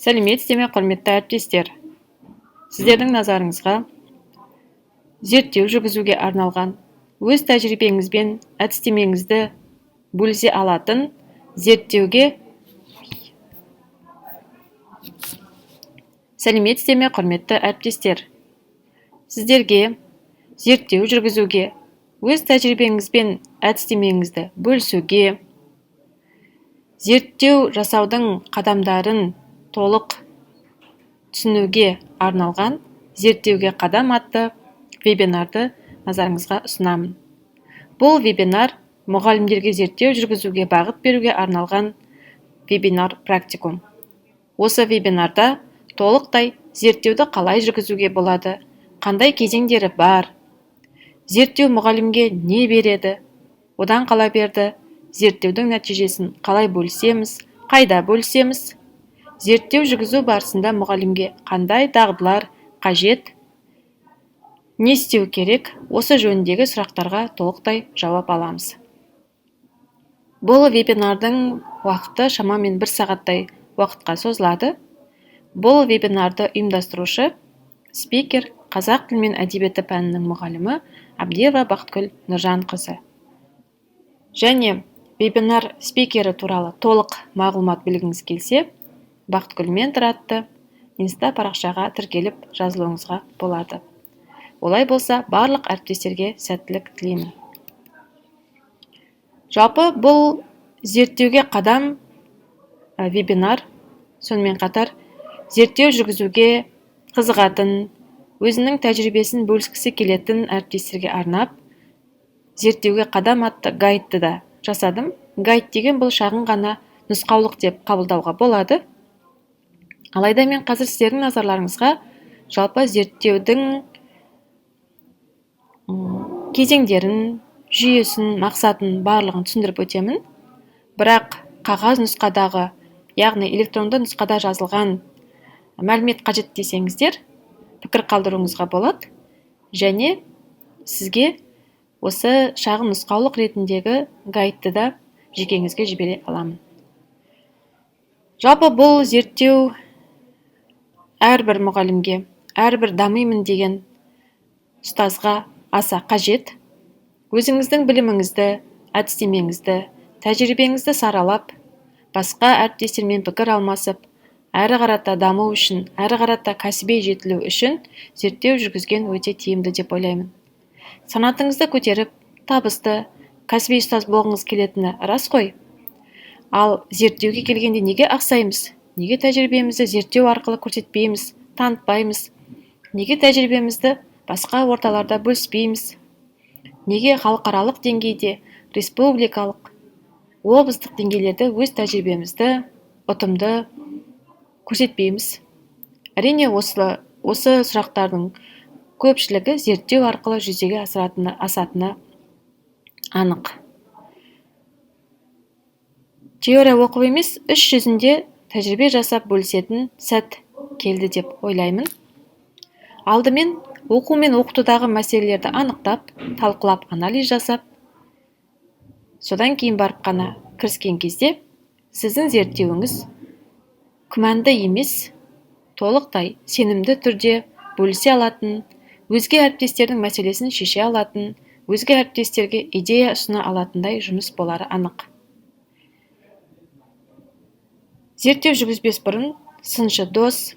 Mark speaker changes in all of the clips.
Speaker 1: Сәлеметсіздер ме, құрметті әріптестер. Сіздердің назарыңызға зерттеу жүргізуге арналған өз тәжірибеңізбен әдістемеңізді бөлісе алатын зерттеуге Сәлеметсіздер ме, құрметті әріптестер. Сіздерге зерттеу жүргізуге өз тәжірибеңізбен әдістемеңізді бөлісуге, зерттеу жасаудың қадамдарын толық түсінуге арналған зерттеуге қадам атты вебинарды назарыңызға ұсынамын. Бұл вебинар мұғалімдерге зерттеу жүргізуге бағыт беруге арналған вебинар практикум. Осы вебинарда толықтай зерттеуді қалай жүргізуге болады, қандай кезеңдері бар, зерттеу мұғалімге не береді, одан қала берді, зерттеудің нәтижесін қалай бөлісеміз, қайда бөлісеміз, зерттеу жүргізу барысында мұғалімге қандай дағдылар қажет, не істеу керек, осы жөніндегі сұрақтарға толықтай жауап аламыз. Бұл вебинардың уақыты шамамен 1 сағаттай уақытқа созылады. Бұл вебинарды ұйымдастырушы спикер қазақ тілі мен әдебиеті пәнінің мұғалімі Әбдиева Бақытгүл Нұржанқызы. Және вебинар спикері туралы толық мағлұмат білгіңіз келсе, Бақытгүл Ментор атты инста парақшаға тіркеліп жазылуыңызға болады. Олай болса, барлық әріптестерге сәттілік тілеймін. Жалпы бұл зерттеуге қадам вебинар, сонымен қатар зерттеу жүргізуге қызығатын, өзінің тәжірибесін бөліскісі келетін әріптестерге арнап, зерттеуге қадам атты гайдты да жасадым. Гайд деген бұл шағын ғана нұсқаулық деп қабылдауға болады. Алайда мен қазір сіздердің назарларыңызға жалпы зерттеудің кезеңдерін, жүйесін, мақсатын барлығын түсіндіріп өтемін. Бірақ қағаз нұсқадағы, яғни электронды нұсқада жазылған мәлімет қажет десеңіздер, пікір қалдыруыңызға болады. Және сізге осы шағын нұсқаулық ретіндегі гайдты да жекеңізге жібере аламын. Жалпы бұл зерттеу әрбір мұғалімге, әрбір дамимын деген ұстазға аса қажет. Өзіңіздің біліміңізді, әдістемеңізді, тәжірибеңізді саралап, басқа әріптестермен пікір алмасып, әрі қарата даму үшін, әрі қарата кәсіби жетілу үшін зерттеу жүргізген өте тиімді деп ойлаймын. Санатыңызды көтеріп, табысты, кәсіби ұстаз болғыңыз келетіні рас қой. Ал зерттеуге келгенде неге ақсаймыз? Неге тәжірибемізді зерттеу арқылы көрсетпейміз, танытпаймыз? Неге тәжірибемізді басқа орталарда бөліспейміз? Неге халықаралық деңгейде, республикалық, облыстық деңгейлерде өз тәжірибемізді ұтымды көрсетпейміз? Әрине осы сұрақтардың көпшілігі зерттеу арқылы жүзеге асатыны анық. Теория оқып емес, іс жүзінде тәжірибе жасап бөлісетін сәт келді деп ойлаймын. Алдымен оқу мен оқытудағы мәселелерді анықтап, талқылап, анализ жасап, содан кейін барып қана кіріскен кезде сіздің зерттеуіңіз күмәнді емес, толықтай сенімді түрде бөлісе алатын, өзге әріптестердің мәселесін шеше алатын, өзге әріптестерге идея ұсына алатындай жұмыс болары анық. Зерттеу жүргізбес бұрын сыншы дос,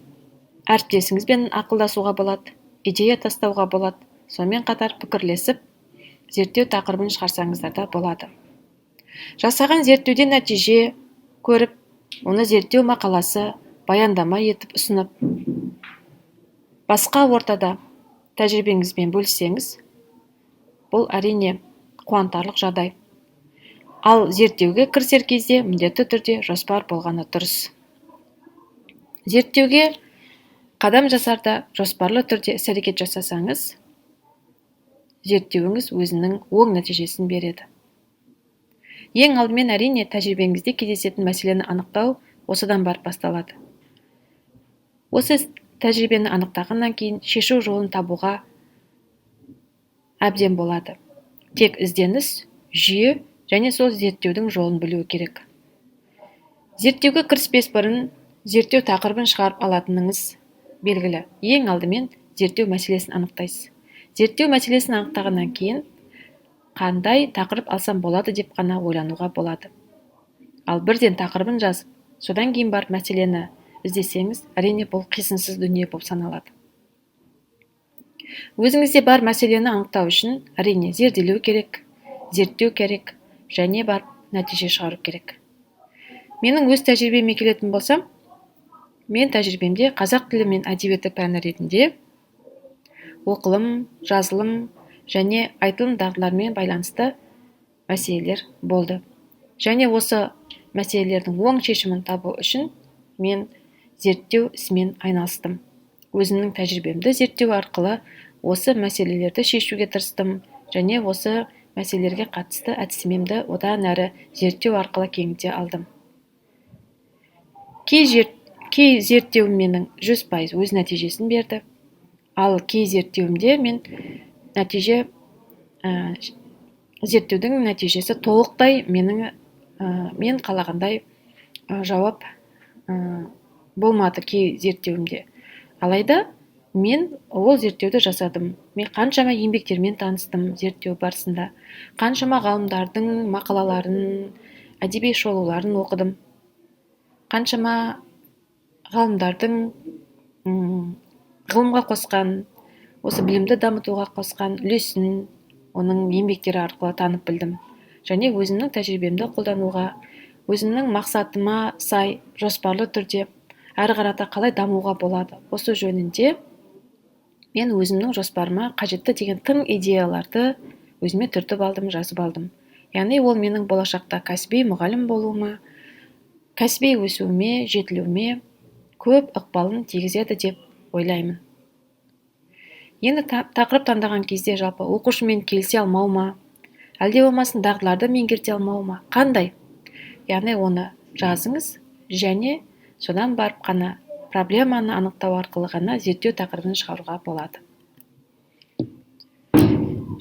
Speaker 1: әріптесіңізбен ақылдасуға болады, идея тастауға болады, сонымен қатар пікірлесіп, зерттеу тақырыбын шығарсаңыздар да болады. Жасаған зерттеуден нәтиже көріп, оны зерттеу мақаласы, баяндама етіп ұсынып, басқа ортада тәжірибеңізбен бөліссеңіз, бұл әрине қуантарлық жағдай. Ал зерттеуге кірісер кезде міндетті түрде жоспар болғаны дұрыс. Зерттеуге қадам жасарда жоспарлы түрде іс-әрекет жасасаңыз, зерттеуіңіз өзінің оң нәтижесін береді. Ең алдымен әрине тәжірибеңізде кездесетін мәселені анықтау осыдан барып басталады. Осы тәжірибені анықтағаннан кейін шешу жолын табуға әбден болады. Тек ізденіс, жүйе және сол зерттеудің жолын білу керек. Зерттеуге кіріспес бұрын зерттеу тақырыбын шығарып алатыныңыз белгілі. Ең алдымен зерттеу мәселесін анықтайсыз. Зерттеу мәселесін анықтағаннан кейін қандай тақырып алсам болады деп қана ойлануға болады. Ал бірден тақырыбын жазып, содан кейін барып мәселені іздесеңіз, әрине бұл қисынсыз дүние болып саналады. Өзіңізде бар мәселені анықтау үшін әрине зерделеу керек, зерттеу керек және барып нәтиже шығару керек. Менің өз тәжірибеме келетін болсам, мен тәжірибемде қазақ тілі мен әдебиеті пәні ретінде оқылым, жазылым және айтылым дағдыларымен байланысты мәселелер болды. Және осы мәселелердің оң шешімін табу үшін мен зерттеу ісімен айналыстым. Өзімнің тәжірибемді зерттеу арқылы осы мәселелерді шешуге тырыстым және осы мәселелерге қатысты әдістемемді одан әрі зерттеу арқылы кеңейте алдым. Кей зерттеуім менің 100% өз нәтижесін берді, ал кей зерттеуімде зерттеудің нәтижесі толықтай мен қалағандай жауап болмады кей зерттеуімде. Алайда мен ол зерттеуді жасадым. Мен қаншама еңбектермен таныстым зерттеу барысында. Қаншама ғалымдардың мақалаларын, әдеби шолуларын оқыдым. Қаншама ғалымдардың ғылымға қосқан, осы білімді дамытуға қосқан үлесін оның еңбектері арқылы танып білдім. Және өзімнің тәжірибемді қолдануға, өзімнің мақсатыма сай жоспарлы түрде әрі қарата қалай дамуға болады. Осы жөнінде мен өзімнің жоспарыма қажетті деген тың идеяларды өзіме түртіп алдым, жазып алдым. Яғни ол менің болашақта кәсіби мұғалім болуыма, кәсіби өсуіме, жетілуіме көп ықпалын тигізеді деп ойлаймын. Енді тақырып таңдаған кезде жалпы оқушымен келісе алмау ма, әлде болмасын дағдыларды меңгерте алмау ма, қандай? Яғни оны жазыңыз және содан барып қана проблеманы анықтау арқылы ғана зерттеу тақырыбын шығаруға болады.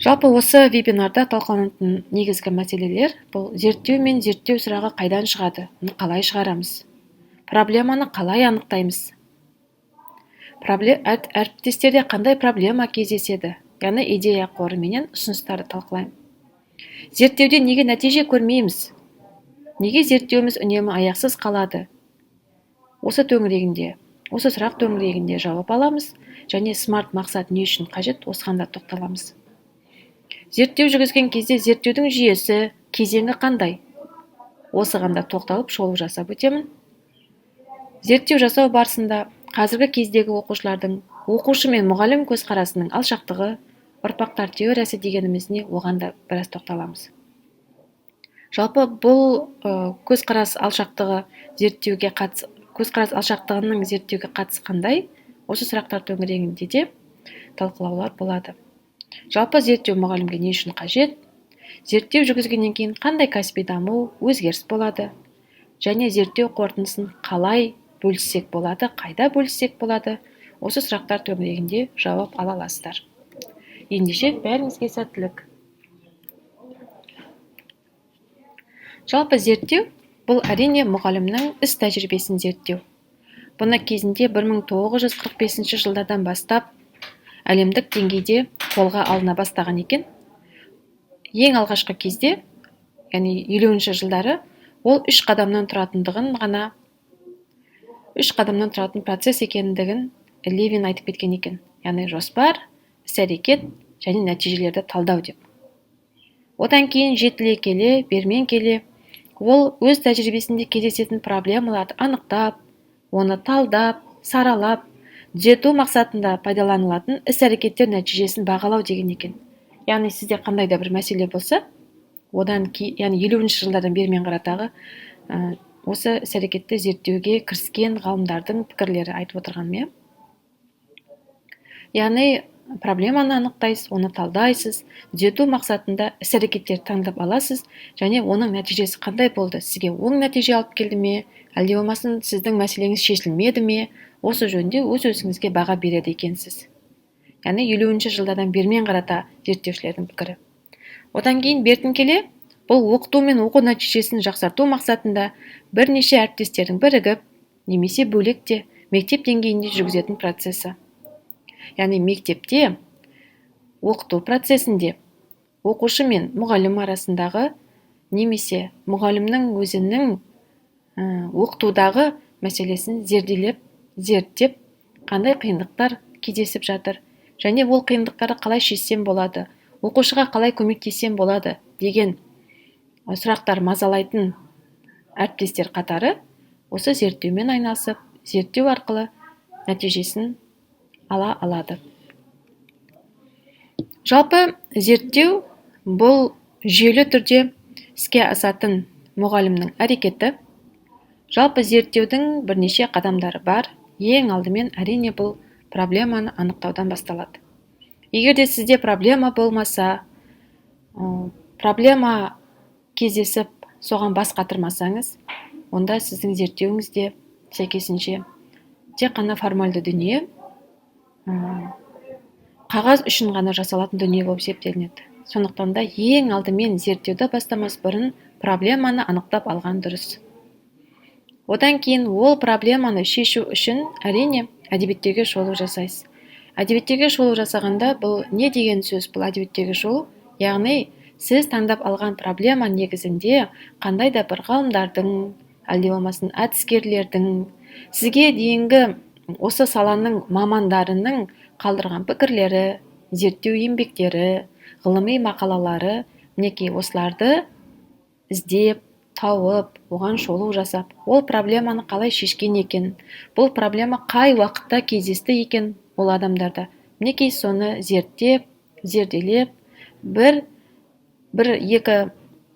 Speaker 1: Жалпы осы вебинарда талқыланатын негізгі мәселелер бұл зерттеу мен зерттеу сұрағы қайдан шығады, оны қалай шығарамыз, проблеманы қалай анықтаймыз, әріптестерде қандай проблема кездеседі, яғни идея қоры менен ұсыныстарды талқылаймын. Зерттеуде неге нәтиже көрмейміз, неге зерттеуіміз үнемі аяқсыз қалады, осы сұрақ төңірегінде жауап аламыз және смарт мақсат не үшін қажет, осыған да тоқталамыз. Зерттеу жүргізген кезде зерттеудің жүйесі, кезеңі қандай, осыған да тоқталып шолу жасап өтемін. Зерттеу жасау барысында қазіргі кездегі оқушылардың оқушы мен мұғалім көзқарасының алшақтығы, ұрпақтар теориясы дегенімізіне оған да біраз тоқталамыз. Жалпы бұл көзқарас алшақтығының зерттеуге қатысы қандай, осы сұрақтар төңірегінде де талқылаулар болады. Жалпы зерттеу мұғалімге не үшін қажет, зерттеу жүргізгеннен кейін қандай кәсіби даму, өзгеріс болады, және зерттеу қорытындысын қалай бөліссек болады, қайда бөліссек болады, осы сұрақтар төңірегінде жауап ала аласыздар. Ендеше бәріңізге сәттілік. Жалпы зерттеу бұл әрине мұғалімнің іс тәжірибесін зерттеу. Бұны кезінде 1945 жылдардан бастап әлемдік деңгейде қолға алына бастаған екен. Ең алғашқы кезде, яғни 50-ші жылдары, ол 3 қадамнан тұратын процесс екендігін Левин айтып кеткен екен. Яғни жоспар, іс-әрекет және нәтижелерді талдау деп. Одан кейін жетіле келе, бермен келе, ол өз тәжірибесінде кездесетін проблемаларды анықтап, оны талдап, саралап, түзету мақсатында пайдаланылатын іс-әрекеттер нәтижесін бағалау деген екен. Яғни сізде қандай да бір мәселе болса, одан кейін, яғни 50-ші жылдардан бермен қаратағы осы іс-әрекетті зерттеуге кіріскен ғалымдардың пікірлері айтып отырғаным. Яғни проблеманы анықтайсыз, оны талдайсыз, түзету мақсатында іс-әрекеттер таңдап аласыз және оның нәтижесі қандай болды, сізге оң нәтиже алып келді ме, әлде болмасын сіздің мәселеңіз шешілмеді ме, осы жөнінде өз-өзіңізге баға береді екенсіз. Яғни 50-ші жылдардан бермен қарата зерттеушілердің пікірі. Одан кейін бертін келе, бұл оқыту мен оқу нәтижесін жақсарту мақсатында бірнеше әріптестердің бірігіп, немесе бөлек те мектеп деңгейінде жүргізетін процесі. Яғни мектепте оқыту процесінде оқушы мен мұғалім арасындағы немесе мұғалімнің өзінің оқытудағы мәселесін зерттеп, қандай қиындықтар кездесіп жатыр, және ол қиындықтарды қалай шешсем болады, оқушыға қалай көмектессем болады деген сұрақтар мазалайтын әріптестер қатары осы зерттеумен айналысып, зерттеу арқылы нәтижесін ала алады. Жалпы зерттеу бұл жүйелі түрде іске асатын мұғалімнің әрекеті. Жалпы зерттеудің бірнеше қадамдары бар. Ең алдымен әрине бұл проблеманы анықтаудан басталады. Егер де сізде проблема болмаса, проблема кездесіп соған бас қатырмасаңыз, онда сіздің зерттеуіңізде сәйкесінше тек қана формальды дүние, қағаз үшін ғана жасалатын дүние болып есептелінеді. Сондықтан да ең алдымен зерттеуді бастамас бұрын проблеманы анықтап алған дұрыс. Одан кейін ол проблеманы шешу үшін әрине әдебиеттерге шолу жасайсыз. Әдебиеттерге шолу жасағанда бұл не деген сөз? Бұл әдебиеттерге шолу, яғни сіз таңдап алған проблема негізінде қандай да бір ғалымдардың, әлде болмасын әдіскерлердің, сізге дейінгі осы саланың мамандарының қалдырған пікірлері, зерттеу еңбектері, ғылыми мақалалары, мінекей осыларды іздеп, тауып, оған шолу жасап, ол проблеманы қалай шешкен екен, бұл проблема қай уақытта кездесті екен ол адамдарда, мінекей соны зерделеп, бір-екі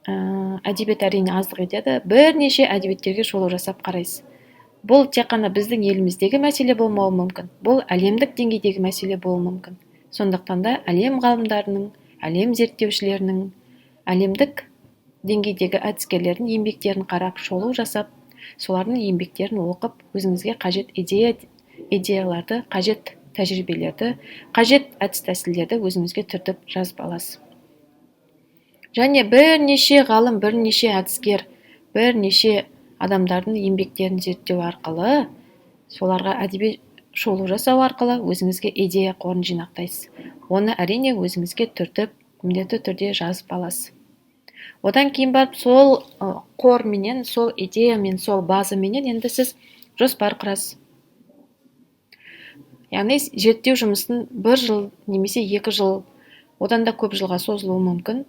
Speaker 1: әдебиет әрине аздық етеді, бірнеше әдебиеттерге шолу жасап қарайсыз. Бұл тек қана біздің еліміздегі мәселе болмауы мүмкін, бұл әлемдік деңгейдегі мәселе болуы мүмкін. Сондықтан да әлем ғалымдарының, әлем зерттеушілерінің, әлемдік деңгейдегі әдіскерлердің еңбектерін қарап, шолу жасап, солардың еңбектерін оқып, өзіңізге қажет идеяларды, қажет тәжірибелерді, қажет әдіс-тәсілдерді өзіңізге түртіп жазып аласыз. Және бірнеше ғалым, бірнеше әдіскер, бірнеше адамдардың еңбектерін зерттеу арқылы, соларға әдеби шолу жасау арқылы өзіңізге идея қорын жинақтайсыз. Оны әрине өзіңізге түртіп, міндетті түрде жазып аласыз. Одан кейін барып сол қорменен, сол идеямен, сол базаменен енді сіз жоспар құрасыз. Яғни зерттеу жұмысын 1 жыл немесе 2 жыл, одан да көп жылға созылуы мүмкін.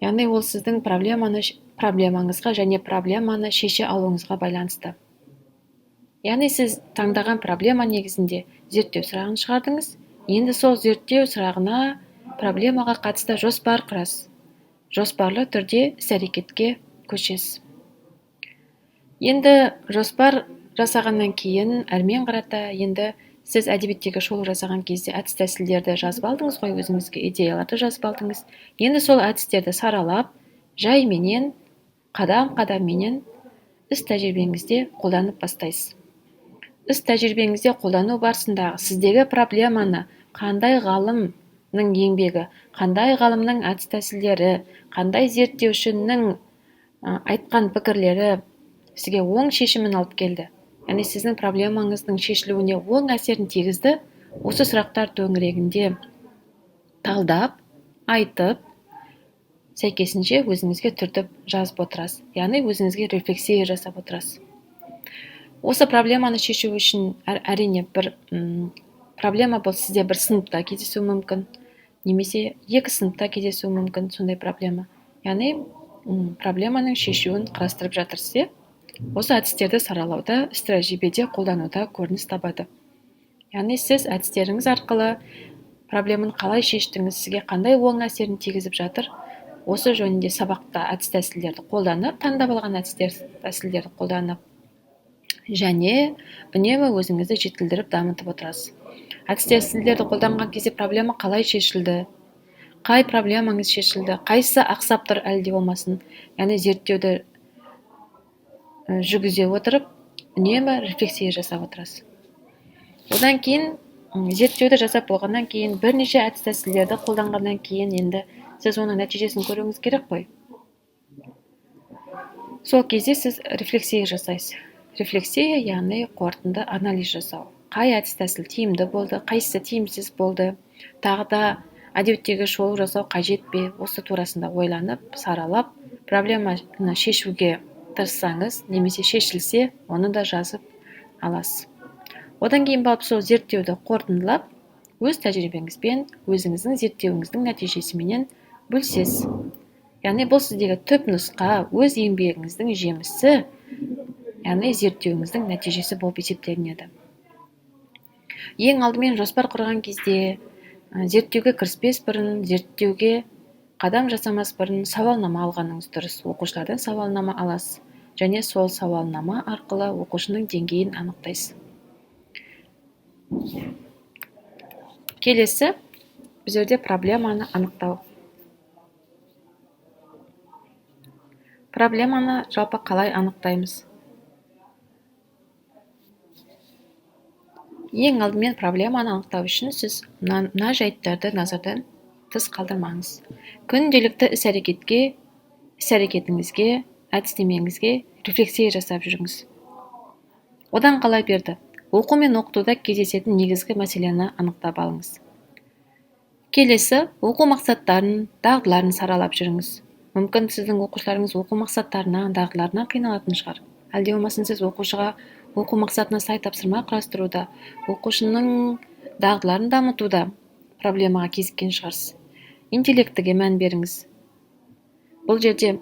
Speaker 1: Яғни ол сіздің проблемаңызға және проблеманы шеше алуыңызға байланысты. Яғни сіз таңдаған проблема негізінде зерттеу сұрағын шығардыңыз. Енді сол зерттеу сұрағына, проблемаға қатысты жоспар құрасыз. Жоспарлы түрде іс-әрекетке көшесіз. Енді жоспар жасағаннан кейін, әрмен қарата, енді сіз әдебиеттегі шолу жасаған кезде әдіс-тәсілдерді жазып алдыңыз ғой, өзіңізге идеяларды жазып алдыңыз. Енді сол әдістерді саралап, жайменен, қадам-қадамменен іс-тәжірибеңізде қолданып бастайсыз. Іс-тәжірибеңізде қолдану барысындағы сіздегі проблеманы қандай ғалымның еңбегі, қандай ғалымның әдіс-тәсілдері, қандай зерттеушінің айтқан пікірлері сізге оң шешімін алып келді, яғни сіздің проблемаңыздың шешілуіне оң әсерін тигізді, осы сұрақтар төңірегінде талдап, айтып, сәйкесінше өзіңізге түртіп жазып отырасыз. Яғни өзіңізге рефлексия жасап отырасыз. Осы проблеманы шешу үшін әрине бір проблема бұл сізде бір сыныпта кездесуі мүмкін, немесе 2 сыныпта кездесуі мүмкін сондай проблема. Яғни проблеманың шешуін қарастырып жатырсыз. Осы әдістерді саралауда, іс-тәжірибеде қолдануда көрініс табады. Яғни сіз әдістеріңіз арқылы проблеманы қалай шештіңіз, сізге қандай оң әсерін тигізіп жатыр, осы жөнінде сабақта әдіс-тәсілдерді қолданып, таңдап алған әдіс-тәсілдерді қолданып, және үнемі өзіңізді жетілдіріп дамытып отырасыз. Әдіс-тәсілдерді қолданған кезде проблема қалай шешілді, қай проблемаңыз шешілді, қайсысы ақсап тұр әлде болмасын, яғни зерттеуді жүргізе отырып, үнемі рефлексия жасап отырасыз. Одан кейін зерттеуді жасап болғаннан кейін, бірнеше әдіс-тәсілдерді қолданғаннан кейін енді сіз оның нәтижесін көруіңіз керек қой. Сол кезде сіз рефлексия жасайсыз. рефлексия, яғни қорытынды анализ жасау. Қай әдіс тәсіл тиімді болды, қайсысы тиімсіз болды, тағы да әдеттегі шолу жасау қажет пе, осы турасында ойланып, саралап, проблеманы шешуге тырыссаңыз, немесе шешілсе, оны да жазып аласыз. Одан кейін барып сол зерттеуді қорытындылап, өз тәжірибеңізбен, өзіңіздің зерттеуіңіздің нәтижесіменен бөлсеңіз. Яғни бұл сіздегі түп нұсқа, өз еңбегіңіздің жемісі, яғни зерттеуіңіздің нәтижесі болып есептелінеді. Ең алдымен жоспар құрған кезде, зерттеуге кіріспес бұрын, зерттеуге қадам жасамас бұрын сауалнама алғаныңыз дұрыс. Оқушылардан сауалнама аласыз, және сол сауалнама арқылы оқушының деңгейін анықтайсыз. Келесі, біздерде проблеманы анықтау. Проблеманы жалпы қалай анықтаймыз? Ең алдымен проблеманы анықтау үшін сіз мына жайттарды назардан тыс қалдырмаңыз. Күнделікті іс-әрекетіңізге, әдістемеңізге рефлексия жасап жүріңіз. Одан қала берді. Оқу мен оқытуда кездесетін негізгі мәселені анықтап алыңыз. Келесі, оқу мақсаттарын, дағдыларын саралап жүріңіз. Мүмкін сіздің оқушыларыңыз оқу мақсаттарына, дағдыларына қиналатын шығар. Әлде болмасын сіз оқушыға оқу мақсатына сай тапсырма құрастыруда, оқушының дағдыларын дамытуда проблемаға кезіккен шығарсыз. Интеллектіге мән беріңіз. Бұл жерде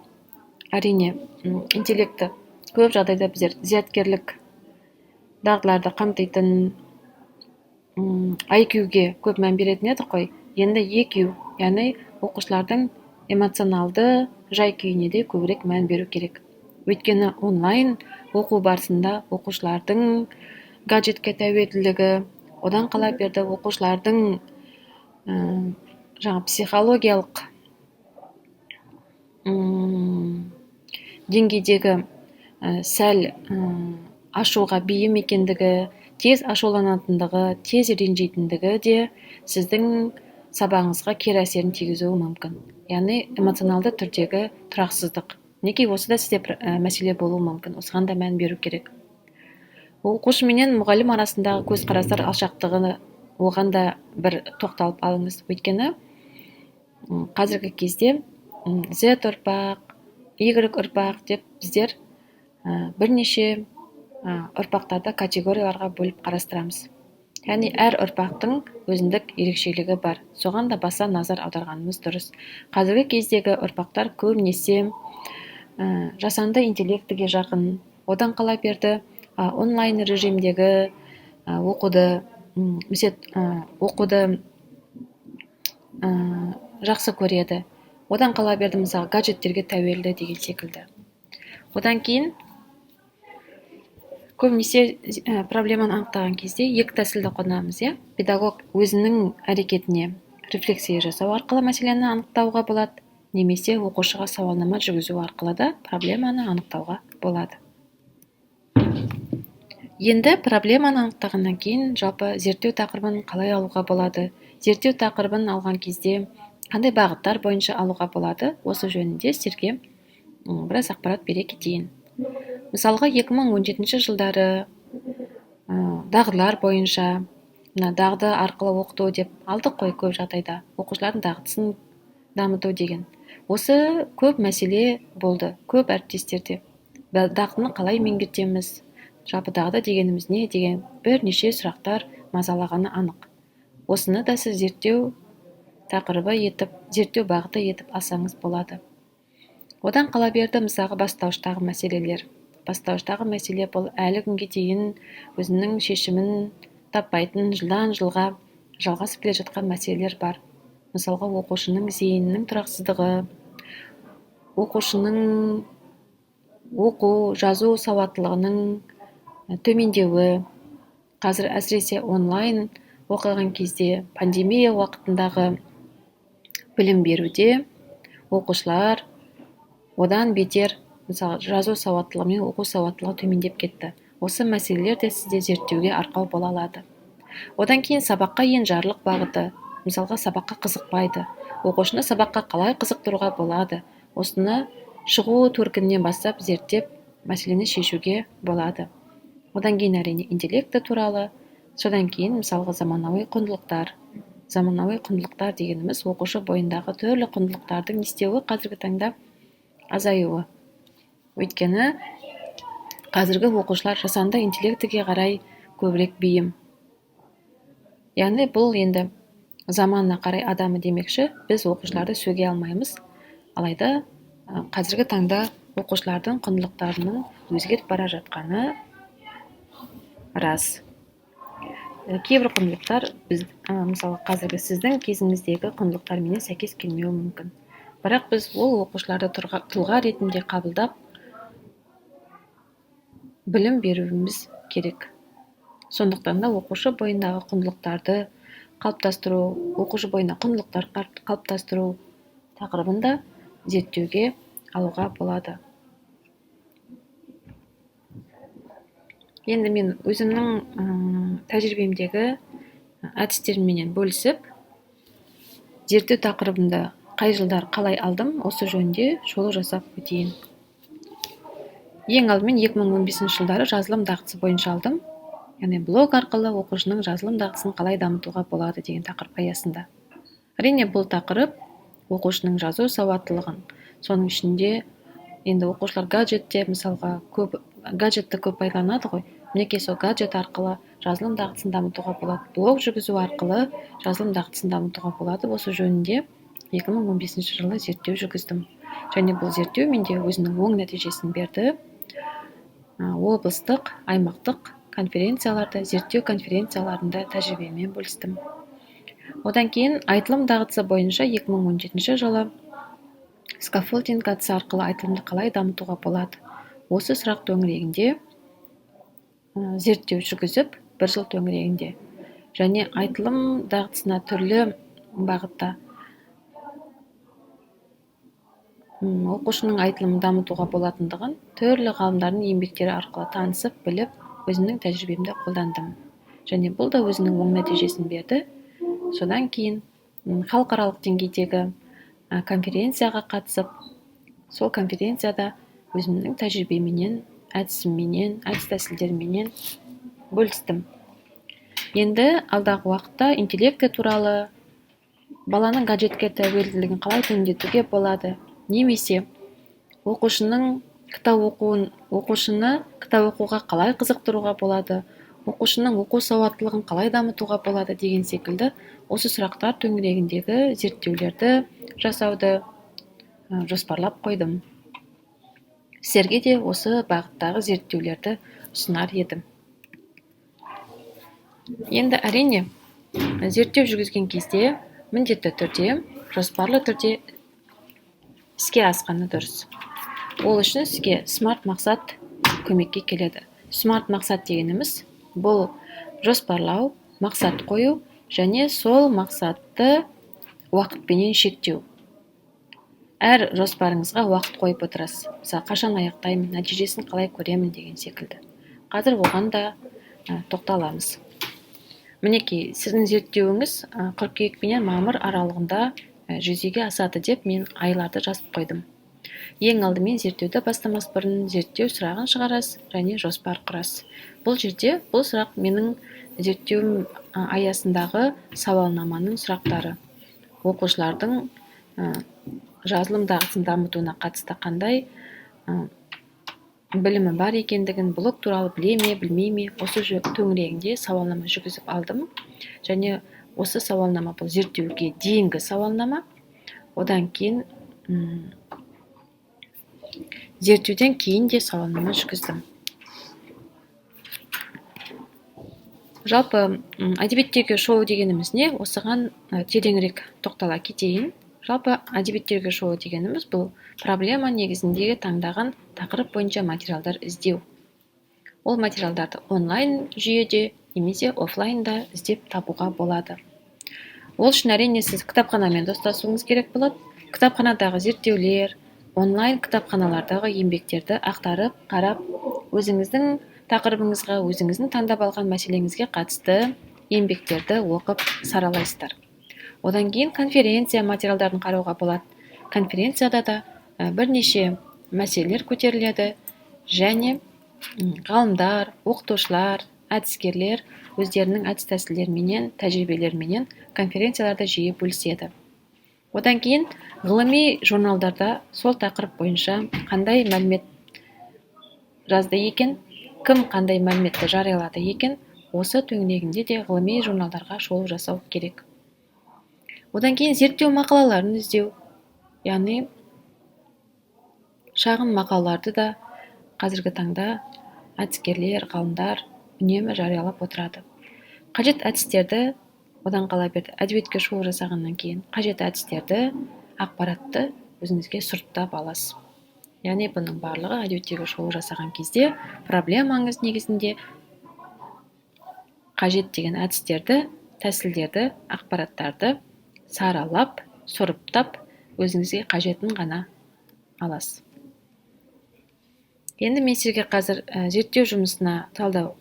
Speaker 1: әрине интеллекті көп жағдайда біздер зияткерлік дағдыларды қамтитын IQ-ге көп мән беретін едік қой. Енді EQ, яғни оқушылардың эмоционалды жай-күйіне де көбірек мән беру керек. Өйткені онлайн оқу барысында оқушылардың гаджетке тәуелділігі, одан қала берді оқушылардың психологиялық деңгейдегі сәл ашуға бейім екендігі, тез ашуланатындығы, тез ренжитіндігі де сіздің сабағыңызға кері әсерін тигізуі мүмкін. Яғни эмоционалды түрдегі тұрақсыздық. Неге осы да сізде мәселе болуы мүмкін. Осыған да мән беру керек. Оқушы менен мұғалім арасындағы көзқарастар алшақтығы, оған да бір тоқталып алыңыз. Өйткені қазіргі кезде Z ұрпақ, Y ұрпақ деп біздер бірнеше ұрпақтарды категорияларға бөліп қарастырамыз. Яғни әр ұрпақтың өзіндік ерекшелігі бар. Соған да баса назар аударғанымыз дұрыс. Қазіргі кездегі ұрпақтар көбінесе жасанды интеллектіге жақын. Одан қала берді онлайн режимдегі оқуды жақсы көреді. Одан қала берді мысалы гаджеттерге тәуелді деген секілді. Одан кейін көбінесе проблеманы анықтаған кезде екі тәсілді қолданамыз. Педагог өзінің әрекетіне рефлексия жасау арқылы мәселені анықтауға болады, немесе оқушыға сауалнама жүргізу арқылы да проблеманы анықтауға болады. Енді проблеманы анықтағаннан кейін жалпы зерттеу тақырыбын қалай алуға болады? Зерттеу тақырыбын алған кезде қандай бағыттар бойынша алуға болады? Осы жөнінде сіздерге біраз ақпарат бере кетейін. Мысалға 2017 жылдары дағдылар бойынша, дағды арқылы оқыту деп алдық қой көп жағдайда, оқушылардың дағдысын дамыту деген. Осы көп мәселе болды, көп әріптестерде. Дағдыны қалай меңгертеміз, жалпы дағды дегеніміз не деген бірнеше сұрақтар мазалағаны анық. Осыны да сіз зерттеу тақырыбы етіп, зерттеу бағыты етіп алсаңыз болады. Одан қала берді мысалға бастауыштағы мәселелер. Бастауыштағы мәселе бұл әлі күнге дейін өзінің шешімін таппайтын, жылдан жылға жалғасып келе жатқан мәселелер бар. Мысалға оқушының зейінінің тұрақсыздығы, оқушының оқу, жазу сауаттылығының төмендеуі, қазір әсіресе онлайн оқыған кезде, пандемия уақытындағы білім беруде оқушылар одан бетер мысалы жазу сауаттылығы мен оқу сауаттылығы төмендеп кетті. Осы мәселелер де сізде зерттеуге арқау бола алады. Одан кейін сабаққа енжарлық бағыты, мысалға сабаққа қызықпайды. Оқушыны сабаққа қалай қызықтыруға болады? Осыны шығу төркінінен бастап зерттеп мәселені шешуге болады. Одан кейін әрине интеллекті туралы, содан кейін мысалға заманауи құндылықтар. Заманауи құндылықтар дегеніміз оқушы бойындағы түрлі құндылықтардың не істеуі қазіргі таңда азаюы. Өйткені қазіргі оқушылар жасанды интеллектіге қарай көбірек бейім. Яғни бұл енді заманына қарай адамы демекші, біз оқушыларды сөге алмаймыз. Алайда қазіргі таңда оқушылардың құндылықтарының өзгеріп бара жатқаны рас. Кейбір құндылықтар мысалы қазіргі сіздің кезіңіздегі құндылықтармен сәйкес келмеуі мүмкін. Бірақ біз ол оқушыларды тұлға ретінде қабылдап білім беруіміз керек. Сондықтан да оқушы бойындағы құндылықтарды қалыптастыру, оқушы бойына құндылықтар қалыптастыру тақырыбында зерттеуге алуға болады. Енді мен өзімнің тәжірибемдегі әдістеріммен бөлісіп, зерттеу тақырыбында қай жылдар қалай алдым, осы жөнінде шолу жасап өтейін. Ең алдымен 2015 жылдары жазылым дағдысы бойынша алдым. Яғни блог арқылы оқушының жазылым дағдысын қалай дамытуға болады деген тақырып аясында. Әрине бұл тақырып оқушының жазу сауаттылығын, соның ішінде енді оқушылар гаджетте мысалға гаджетті көп пайдаланады ғой. Мінекей сол гаджет арқылы жазылым дағдысын дамытуға болады. Блог жүргізу арқылы жазылым дағдысын дамытуға болады. Осы жөнінде 2015 жылы зерттеу жүргіздім. Және бұл зерттеу менде өзінің оң нәтижесін берді. Облыстық, аймақтық конференцияларда, зерттеу конференцияларында тәжірибемен бөлістім. Одан кейін айтылым дағдысы бойынша 2017 жылы скаффолдинг әдісі арқылы айтылымды қалай дамытуға болады. Осы сұрақ төңірегінде зерттеу жүргізіп, 1 жыл төңірегінде. Және айтылым дағдысына түрлі бағытта оқушының айтылымын дамытуға болатындығын түрлі ғалымдардың еңбектері арқылы танысып, біліп, өзімнің тәжірибемді қолдандым. Және бұл да өзінің оң нәтижесін берді. Содан кейін халықаралық деңгейдегі конференцияға қатысып, сол конференцияда өзімнің тәжірибеменен, әдісімменен, әдіс тәсілдерменен бөлістім. Енді алдағы уақытта интеллекті туралы, баланың гаджетке тәуелділігін қалай төмендетуге болады, немесе оқушыны кітап оқуға қалай қызықтыруға болады, оқушының оқу сауаттылығын қалай дамытуға болады деген секілді осы сұрақтар төңірегіндегі зерттеулерді жасауды жоспарлап қойдым. Сіздерге де осы бағыттағы зерттеулерді ұсынар едім. Енді әрине зерттеу жүргізген кезде міндетті түрде, жоспарлы түрде іске асқаны дұрыс. Ол үшін сізге смарт мақсат көмекке келеді. Смарт мақсат дегеніміз бұл жоспарлау, мақсат қою және сол мақсатты уақытпенен шектеу. Әр жоспарыңызға уақыт қойып отырасыз. Мысалы, қашан аяқтаймын, нәтижесін қалай көремін деген секілді. Қазір оған да тоқталамыз. Мінекей, сіздің зерттеуіңіз қыркүйек пен мамыр аралығында жүзеге асады деп мен айларды жазып қойдым. Ең алдымен зерттеуді бастамас бұрын зерттеу сұрағын шығарасыз және жоспар құрасыз. Бұл жерде бұл сұрақ менің зерттеуім аясындағы сауалнаманың сұрақтары. Оқушылардың жазылым дағдысын дамытуына қатысты қандай білімі бар екендігін, блог туралы біле ме, білмей ме, осы төңірегінде сауалнама жүргізіп алдым. Және осы сауалнама бұл зерттеуге дейінгі сауалнама. Одан кейін зерттеуден кейін де сауалнама жүргіздім. Жалпы әдебиеттегі шоу дегеніміз не? Осыған тереңірек тоқтала кетейін. Жалпы әдебиеттегі шоу дегеніміз бұл проблема негізіндегі таңдаған тақырып бойынша материалдар іздеу. Ол материалдарды онлайн жүйеде немесе офлайнда іздеп табуға болады. Ол үшін әрине сіз кітапханамен достасуыңыз керек болады. Кітапханадағы зерттеулер, онлайн кітапханалардағы еңбектерді ақтарып, қарап, өзіңіздің тақырыбыңызға, өзіңіздің таңдап алған мәселеңізге қатысты еңбектерді оқып саралайсыздар. Одан кейін конференция материалдарын қарауға болады. Конференцияда да бірнеше мәселелер көтеріледі және ғалымдар, оқытушылар, әдіскерлер өздерінің әдіс тәсілдеріменен, тәжірибелеріменен конференцияларда жиі бөліседі. Одан кейін ғылыми журналдарда сол тақырып бойынша қандай мәлімет жазды екен, кім қандай мәліметті жариялады екен, осы төңірегінде де ғылыми журналдарға шолу жасау керек. Одан кейін зерттеу мақалаларын іздеу, яғни шағын мақалаларды да қазіргі таңда әдіскерлер, ғалымдар үнемі жариялап отырады. Қажет әдістерді, одан қала берді, әдебиетке шолу жасағаннан кейін қажет әдістерді, ақпаратты өзіңізге сұрыптап аласыз. Яғни бұның барлығы әдебиеттегі шолу жасаған кезде проблемаңыз негізінде қажет деген әдістерді, тәсілдерді, ақпараттарды саралап, сұрыптап, өзіңізге қажетін ғана аласыз. Енді мен сізге қазір зерттеу жұмысына талдау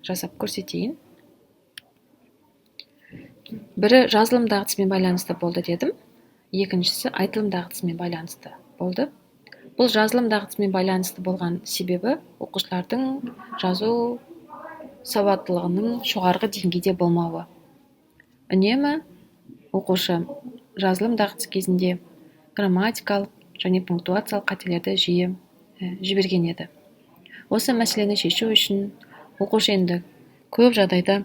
Speaker 1: жасап көрсетейін. Бірі жазылым дағдысымен байланысты болды дедім. Екіншісі айтылым дағдысымен байланысты болды. Бұл жазылым дағдысымен байланысты болған себебі оқушылардың жазу сауаттылығының жоғарғы деңгейде болмауы. Үнемі оқушы жазылым дағдысы кезінде грамматикалық және пунктуациялық қателерді жиі жіберген еді. Осы мәселені шешу үшін оқушы енді көп жағдайда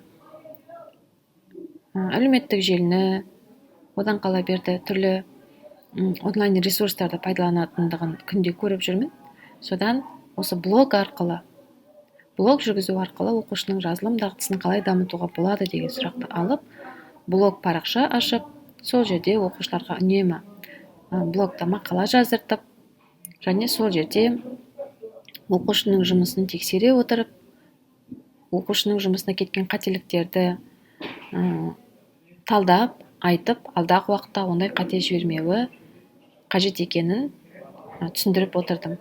Speaker 1: әлеуметтік желіні, одан қала берді түрлі онлайн ресурстарды пайдаланатындығын күнде көріп жүрмін. Содан осы блог жүргізу арқылы оқушының жазылым дағдысын қалай дамытуға болады деген сұрақты алып, блог парақша ашып, сол жерде оқушыларға үнемі блогта мақала жаздыртып, және сол жерде оқушының жұмысын тексере отырып, оқушының жұмысына кеткен қателіктерді талдап, айтып, алдағы уақытта ондай қате жібермеуі қажет екенін түсіндіріп отырдым.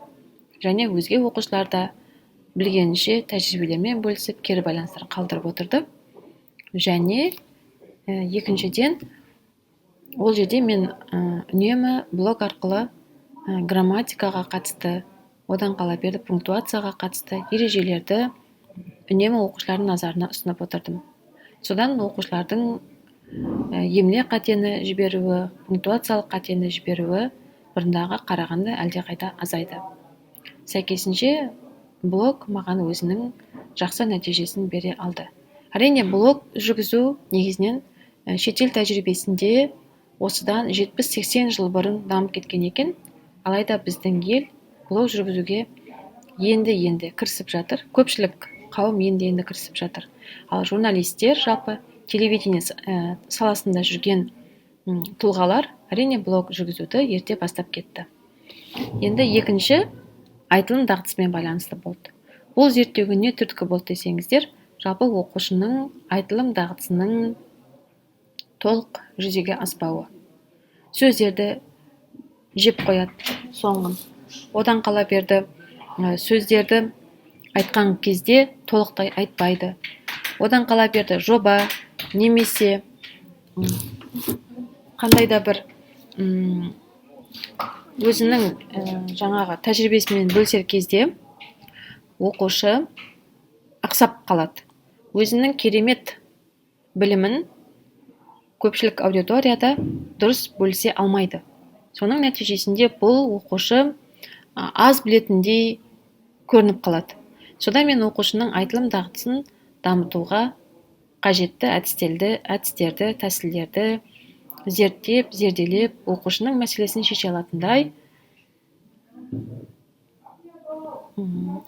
Speaker 1: Және өзге оқушыларда білгенінше тәжірибелермен бөлісіп, кері байланыстар қалдырып отырды. Және екіншіден, ол жерде мен үнемі блог арқылы грамматикаға қатысты, одан қала берді пунктуацияға қатысты ережелерді үнемі оқушылардың назарына ұсынып отырдым. Содан оқушылардың емле қатені жіберуі, пунктуациялық қатені жіберуі бұрындағы қарағанда әлдеқайда азайды. Сәйкесінше блог маған өзінің жақсы нәтижесін бере алды. Әрине, блог жүргізу негізінен шетел тәжірибесінде осыдан 70-80 жыл бұрын дамып кеткен екен. Алайда біздің ел блог жүргізуге енді кірісіп жатыр. Көпшілік қауым енді кірісіп жатыр. Ал журналистер, жалпы телевидение саласында жүрген тұлғалар әрине блог жүргізуді ерте бастап кетті. Енді екінші айтылым дағдысымен байланысты болды. Бұл зерттеуге не түрткі болды десеңіздер, жалпы оқушының айтылым дағдысының толық жүзеге аспауы. Сөздерді жеп қояды соңын. Одан қала берді, сөздерді айтқан кезде толықтай айтпайды. Одан қала берді, жоба немесе қандай да бір өзінің жаңағы тәжірибесімен бөлісер кезде оқушы ақсап қалады. Өзінің керемет білімін көпшілік аудиторияда дұрыс бөлісе алмайды. Соның нәтижесінде бұл оқушы аз білетіндей көрініп қалады. Содан мен оқушының айтылым дағдысын дамытуға қажетті әдістерді, тәсілдерді зерттеп, зерделеп, оқушының мәселесін шеше алатындай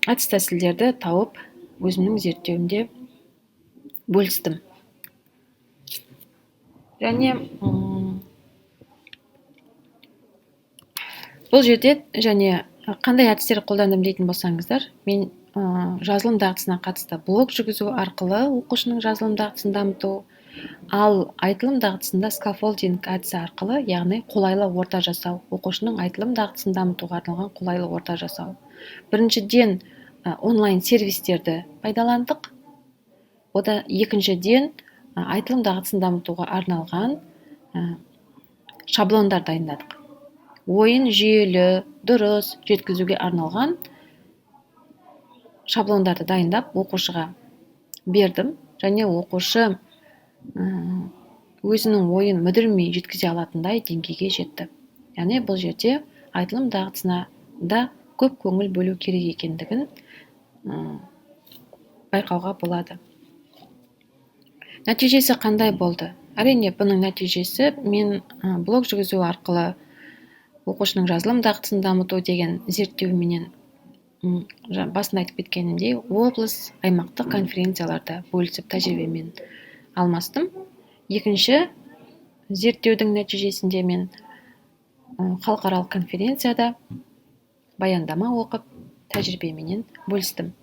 Speaker 1: әдіс тәсілдерді тауып, өзімнің зерттеуімде бөлістім. Және бұл жерде және қандай әдістер қолдандым дейтін болсаңыздар, мен жазылым дағдысына қатысты блог жүргізу арқылы оқушының жазылым дағдысын дамыту, ал айтылым дағдысында скаффолдинг әдісі арқылы, яғни қолайлы орта жасау, оқушының айтылым дағдысын дамытуға арналған қолайлы орта жасау. Біріншіден онлайн сервистерді пайдаландық. Одан екіншіден айтылым дағдысын дамытуға арналған шаблондар дайындадық. Ойын жүйелі, дұрыс жеткізуге арналған шаблондарды дайындап оқушыға бердім, және оқушы өзінің ойын мүдірмей жеткізе алатындай деңгейге жетті. Яғни бұл жерде айтылым дағдысына да көп көңіл бөлу керек екендігін байқауға болады. Нәтижесі қандай болды? Әрине, бұның нәтижесі мен блог жүргізу арқылы оқушының жазылым дағдысын дамыту деген зерттеуменен басында айтып кеткенімдей, облыс, аймақтық конференцияларда бөлісіп тәжірибемен алмастым. Екінші зерттеудің нәтижесінде мен халықаралық конференцияда баяндама оқып тәжірибеменен бөлістім.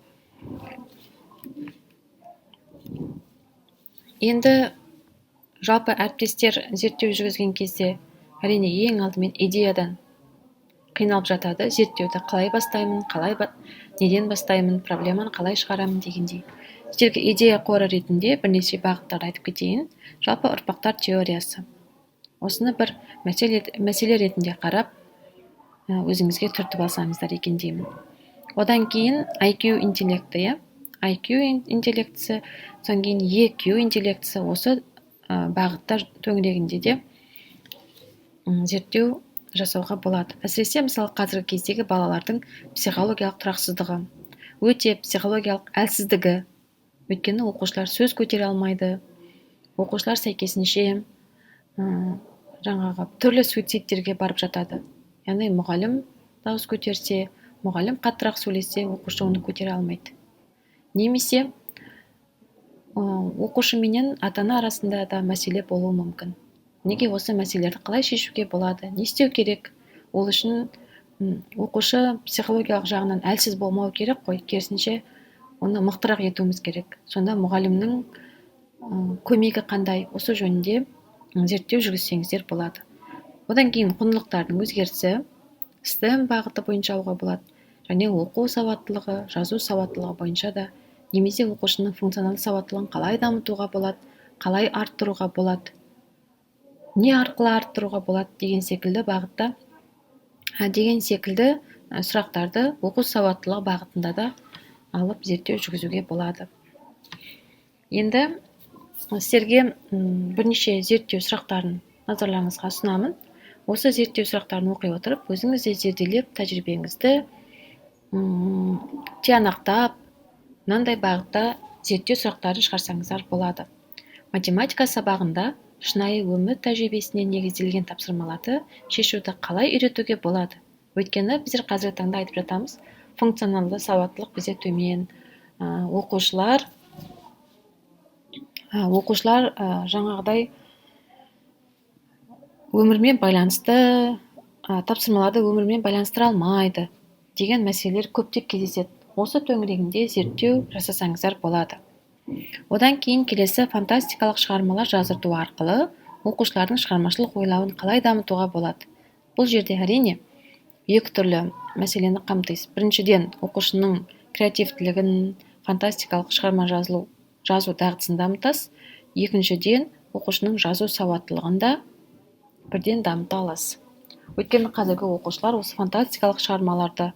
Speaker 1: Енді жалпы әріптестер зерттеу жүргізген кезде әрине ең алдымен идеядан қиналып жатады. Зерттеуді қалай бастаймын, неден бастаймын, проблеманы қалай шығарамын дегендей. Сіздерге идея қоры ретінде бірнеше бағыттарды айтып кетейін. Жалпы ұрпақтар теориясы. Осыны бір мәселе ретінде қарап, өзіңізге түртіп алсаңыздар екен деймін. Одан кейін IQ интеллекті, IQ интеллектісі, содан кейін EQ интеллектісі, осы бағыттар төңірегінде де зерттеу жасауға болады. Әсіресе мысалы қазіргі кездегі балалардың психологиялық тұрақсыздығы, өте психологиялық әлсіздігі, өйткені оқушылар сөз көтере алмайды, оқушылар сәйкесінше жаңағы түрлі суицидтерге барып жатады. Яғни мұғалім дауыс көтерсе, мұғалім қаттырақ сөйлесе, оқушы оны көтере алмайды. Немесе оқушы менен ата-ана арасында да мәселе болуы мүмкін. Неге осы мәселелерді қалай шешуге болады? Не істеу керек? Ол үшін оқушы психологиялық жағынан әлсіз болмау керек қой, керісінше оны мықтырақ етуіміз керек. Сонда мұғалімнің көмегі қандай? Осы жөнінде зерттеу жүргізсеңіздер болады. Одан кейін құндылықтардың өзгерісі, STEM бағыты бойынша алуға болады. Және оқу сауаттылығы, жазу сауаттылығы бойынша да, немесе оқушының функционалды сауаттылығын қалай дамытуға болады, қалай арттыруға болады, не арқылы арттыруға болады деген секілді бағытта, деген секілді сұрақтарды оқу сауаттылығы бағытында да алып зерттеу жүргізуге болады. Енді сіздерге бірнеше зерттеу сұрақтарын назарларыңызға ұсынамын. Осы зерттеу сұрақтарын оқи отырып, өзіңіз де зерделеп, тәжірибеңізді тиянақтап, мынандай бағытта зерттеу сұрақтарын шығарсаңыздар болады. Математика сабағында шынайы өмір тәжірибесіне негізделген тапсырмаларды шешуді қалай үйретуге болады? Өйткені біздер қазіргі таңда айтып жатамыз, функционалды сауаттылық бізде төмен, оқушылар жаңағыдай өмірмен байланысты, тапсырмаларды өмірмен байланыстыра алмайды деген мәселелер көптеп кездеседі. Осы төңірегінде зерттеу жасасаңыздар болады. Одан кейін келесі фантастикалық шығармалар жаздырту арқылы оқушылардың шығармашылық ойлауын қалай дамытуға болады? Бұл жерде әрине екі түрлі мәселені қамтиды. Біріншіден, оқушының креативтілігін, фантастикалық шығарма жазу дағдысын дамытасыз. Екіншіден, оқушының жазу сауаттылығын да бірден дамыта аласыз. Өйткені қазіргі оқушылар осы фантастикалық шығармаларды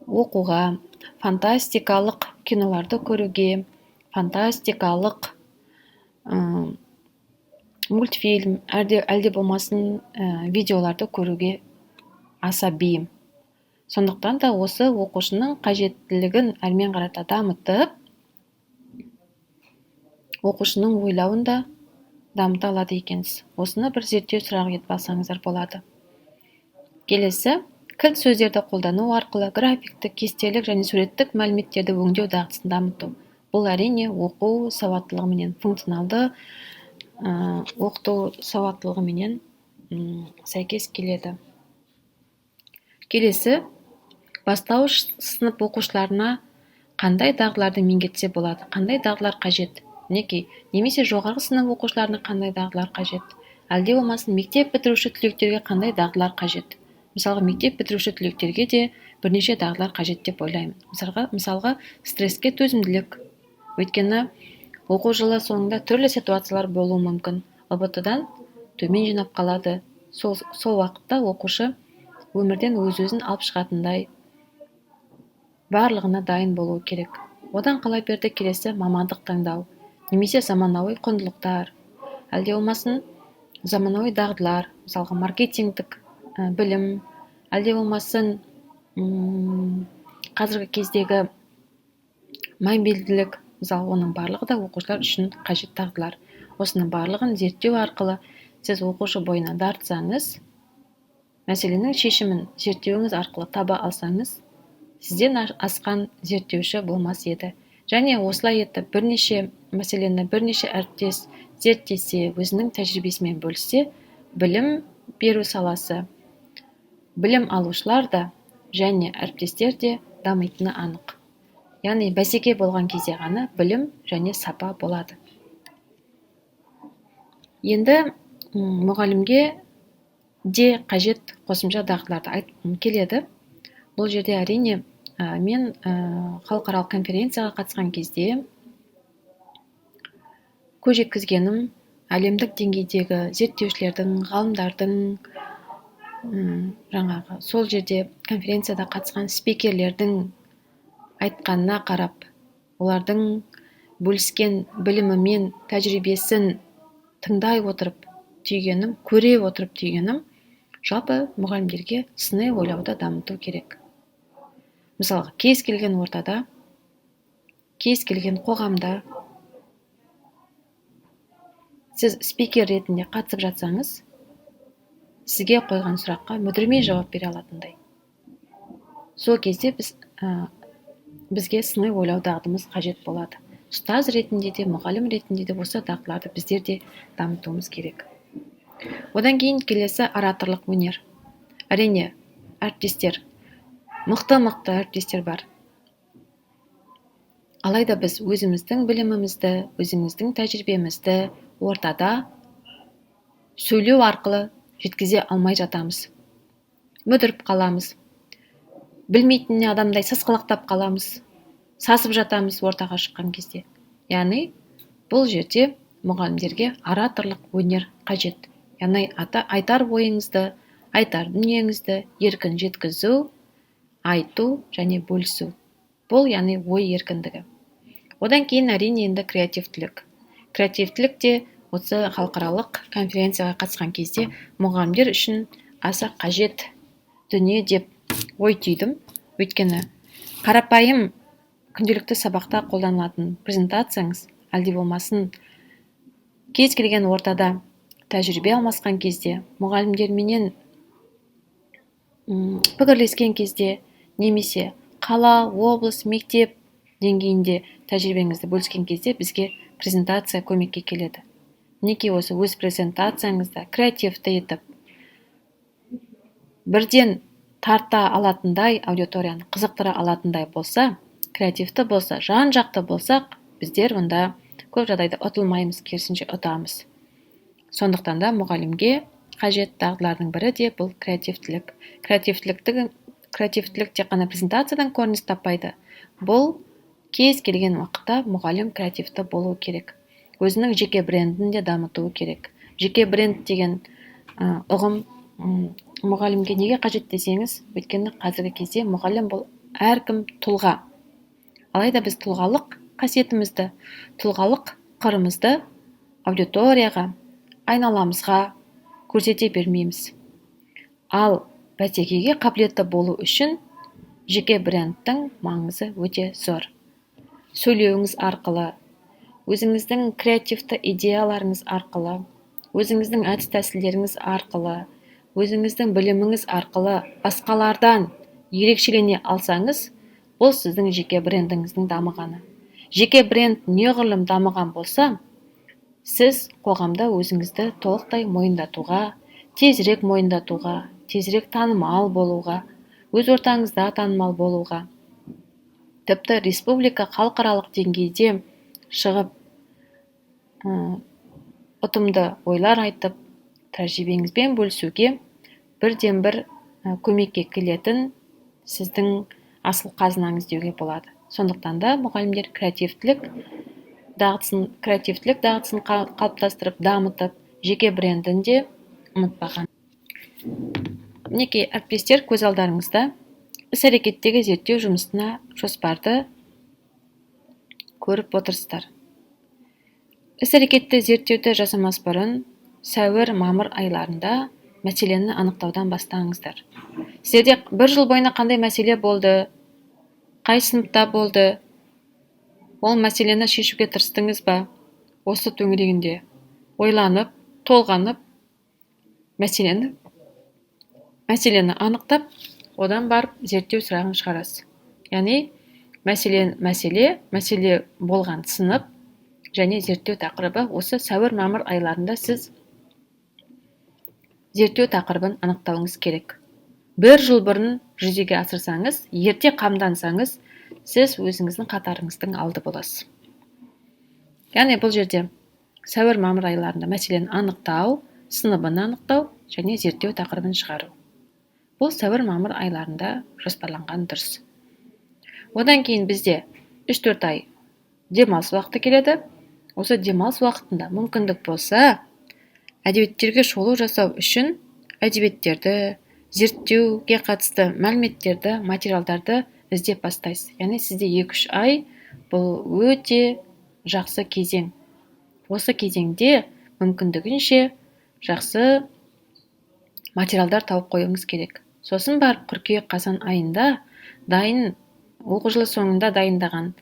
Speaker 1: оқуға, фантастикалық киноларды көруге, фантастикалық мультфильм, әлде болмасын видеоларды көруге аса бейім. Сондықтан да осы оқушының қажеттілігін әрмен қарата дамытып, оқушының ойлауын да дамыта алады екенсіз. Осыны бір зерттеу сұрағы етіп алсаңыздар болады. Келесі, кілт сөздерді қолдану арқылы графикті, кестелік және суреттік мәліметтерді өңдеу дағдысын дамыту. Бұл әрине оқу сауаттылығыменен, функционалды оқыту сауаттылығыменен сәйкес келеді. Келесі, бастауыш сынып оқушыларына қандай дағдыларды меңгертсе болады, қандай дағдылар қажет? Немесе жоғарғы сынып оқушыларына қандай дағдылар қажет? Әлде болмасын мектеп бітіруші түлектерге қандай дағдылар қажет? Мысалға, мектеп бітіруші түлектерге де бірнеше дағдылар қажет деп ойлаймын. Мысалға, стресске төзімділік. Өйткені оқу жылы соңында түрлі ситуациялар болуы мүмкін. ұбт-дан төмен жинап қалады. Сол уақытта оқушы өмірден өз-өзін алып шығатындай барлығына дайын болуы керек. Одан қала берді келесі мамандық таңдау, немесе заманауи құндылықтар, әлде болмасын заманауи дағдылар, мысалға маркетингтік білім, әлде болмасын қазіргі кездегі мәнбелгілік, мысалы оның барлығы да оқушылар үшін қажет дағдылар. Осының барлығын зерттеу арқылы сіз оқушы бойына дарытсаңыз, мәселенің шешімін зерттеуіңіз арқылы таба алсаңыз, сізден асқан зерттеуші болмас еді. Және осылай етіп бірнеше мәселені бірнеше әріптес зерттесе, өзінің тәжірибесімен бөліссе, білім беру саласы, білім алушылар да және әріптестер де дамитыны анық. Яғни бәсеке болған кезде ғана білім және сапа болады. Енді мұғалімге де қажет қосымша дағдыларды айтқым келеді. Бұл жерде әрине мен халықаралық конференцияға қатысқан кезде көз жеткізгенім әлемдік деңгейдегі зерттеушілердің, ғалымдардың, жаңағы сол жерде конференцияда қатысқан спикерлердің айтқанына қарап, олардың бөліскен білімі мен тәжірибесін тыңдай отырып түйгенім, көре отырып түйгенім, жалпы мұғалімдерге сыни ойлауды дамыту керек. Мысалға, кез келген ортада, кез келген қоғамда сіз спикер ретінде қатысып жатсаңыз, сізге қойған сұраққа мүдірмей жауап бере алатындай. Сол кезде бізге сыни ойлау дағдымыз қажет болады. Ұстаз ретінде де, мұғалім ретінде де осы дағдыларды біздер де дамытуымыз керек. Одан кейін келесі ораторлық өнер. Әрине, әріптестер, мықты әріптестер бар. Алайда біз өзіміздің білімімізді, өзіміздің тәжірибемізді ортада сөйлеу арқылы жеткізе алмай жатамыз. Мүдіріп қаламыз. Білмейтін адамдай сасқалақтап қаламыз. Сасып жатамыз ортаға шыққан кезде. Яғни, бұл жерде мұғалімдерге ораторлық өнер қажет. Яғни, айтар ойыңызды, айтар дүниеңізді еркін жеткізу, айту және бөлісу. Бұл яғни ой еркіндігі. Одан кейін әрине енді креативтілік. Креативтілік те осы халықаралық конференцияға қатысқан кезде мұғалімдер үшін аса қажет дүние деп ой түйдім. Өйткені қарапайым күнделікті сабақта қолданылатын презентацияңыз, әлде болмасын кез келген ортада тәжірибе алмасқан кезде, мұғалімдерменен пікірлескен кезде, немесе қала, облыс, мектеп деңгейінде тәжірибеңізді бөліскен кезде бізге презентация көмекке келеді. Неке осы өз презентацияңызда креативті етіп, бірден тарта алатындай, аудиторияны қызықтыра алатындай болса, креативті болса, жан-жақты болсақ, біздер онда көп жағдайда ұтылмаймыз, керісінше ұтамыз. Сондықтан да мұғалімге қажет дағдылардың бірі де бұл креативтілік. Креативтілік тек қана презентациядан көрініс таппайды. Бұл кез келген уақытта мұғалім креативті болу керек. Өзінің жеке брендін де дамытуы керек. Жеке бренд деген ұғым мұғалімге неге қажет десеңіз, өйткені қазіргі кезде мұғалім бұл әркім тұлға. Алайда біз тұлғалық қасиетімізді, тұлғалық қырымызды аудиторияға, айналамызға көрсете бермейміз. Ал бәсекеге қабілетті болу үшін жеке брендтің маңызы өте зор. Сөйлеуіңіз арқылы, өзіңіздің креативті идеяларыңыз арқылы, өзіңіздің әдіс тәсілдеріңіз арқылы, өзіңіздің біліміңіз арқылы басқалардан ерекшелене алсаңыз, бұл сіздің жеке брендіңіздің дамығаны. Жеке бренд неғұрлым дамыған болса, сіз қоғамда өзіңізді толықтай мойындатуға, тезірек мойындатуға, тезірек танымал болуға, өз ортаңызда танымал болуға, тіпті республика халықаралық деңгейде шығып, ұтымды ойлар айтып, тәжірибеңізбен бөлісуге бірден бір көмекке келетін сіздің асыл қазынаңыз деуге болады. Сондықтан да мұғалімдер креативтілік дағдысын қалыптастырып, дамытып, жеке брендін де ұмытпаған. Мінекей әріптестер, көз алдарыңызда іс-әрекеттегі зерттеу жұмысына жоспарды көріп отырсыздар. Іс-әрекетті зерттеуді жасамас бұрын сәуір-мамыр айларында мәселені анықтаудан бастаңыздар. Сіздерде бір жыл бойына қандай мәселе болды, қай сыныпта болды, ол мәселені шешуге тырыстыңыз ба? Осы төңірегінде ойланып, толғанып, мәселені анықтап, одан барып зерттеу сұрағын шығарасыз. Яғни мәселе болған сынып және зерттеу тақырыбы осы сәуір-мамыр айларында сіз зерттеу тақырыбын анықтауыңыз керек. Бір жыл бұрын жүзеге асырсаңыз, ерте қамдансаңыз, сіз өзіңіздің қатарыңыздың алды боласыз. Яғни бұл жерде сәуір-мамыр айларында мәселені анықтау, сыныбын анықтау және зерттеу тақырыбын шығару. Бұл сәуір-мамыр айларында жоспарланған дұрыс. Одан кейін бізде 3-4 ай демалыс уақыты келеді. Осы демалыс уақытында мүмкіндік болса, әдебиеттерге шолу жасау үшін әдебиеттерді, зерттеуге қатысты мәліметтерді, материалдарды іздеп бастайсыз. Яғни сізде 2-3 ай бұл өте жақсы кезең. Осы кезеңде мүмкіндігінше жақсы материалдар тауып қоюыңыз керек. Сосын барып қыркүйек-қазан айында оқу жылы соңында дайындаған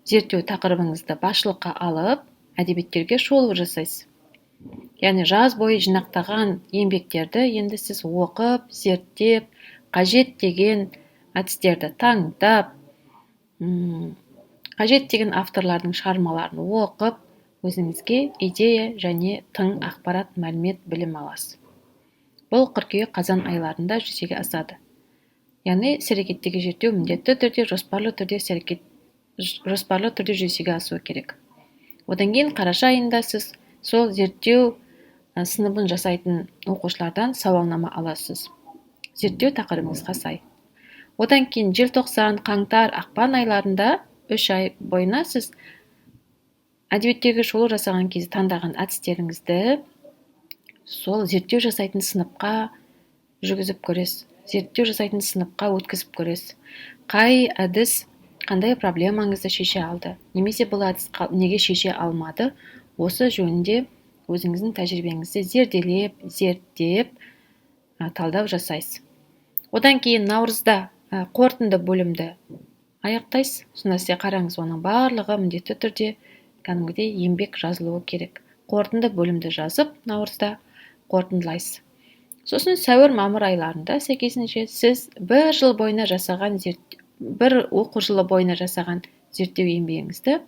Speaker 1: зерттеу тақырыбыңызды басшылыққа алып, әдебиеттерге шолу жасайсыз. Яғни жаз бойы жинақтаған еңбектерді енді сіз оқып, зерттеп, қажет деген әдістерді таңдап, қажет деген авторлардың шығармаларын оқып, өзіңізге идея және тың ақпарат, мәлімет, білім аласыз. Бұл қыркүйек-қазан айларында жүзеге асады. Яғни іс-әрекеттегі зерттеу міндетті түрде жоспарлы түрде жүзеге асуы керек. Одан кейін қараша айында сіз сол зерттеу сыныбын жасайтын оқушылардан сауалнама аласыз. Зерттеу тақырыбыңызға сай. Одан кейін желтоқсан, қаңтар, ақпан айларында 3 ай бойына сіз әдебиеттерге шолу жасаған кезде таңдаған әдістеріңізді сол зерттеу жасайтын сыныпқа жүргізіп көресіз. Зерттеу жасайтын сыныпқа өткізіп көресіз. Қай әдіс қандай проблемаңызды шеше алды, немесе бұл әдіс неге шеше алмады, осы жөнінде өзіңіздің тәжірибеңізді зерделеп, зерттеп, талдау жасайсыз. Одан кейін наурызда қорытынды бөлімді аяқтайсыз. Сонда сізде қараңыз, оның барлығы міндетті түрде кәдімгідей еңбек жазылуы керек. Қорытынды бөлімді жазып, наурызда қорытындылайсыз. Сосын сәуір-мамыр айларында сәйкесінше сіз бір оқу жылы бойына жасаған зерттеу еңбегіңізді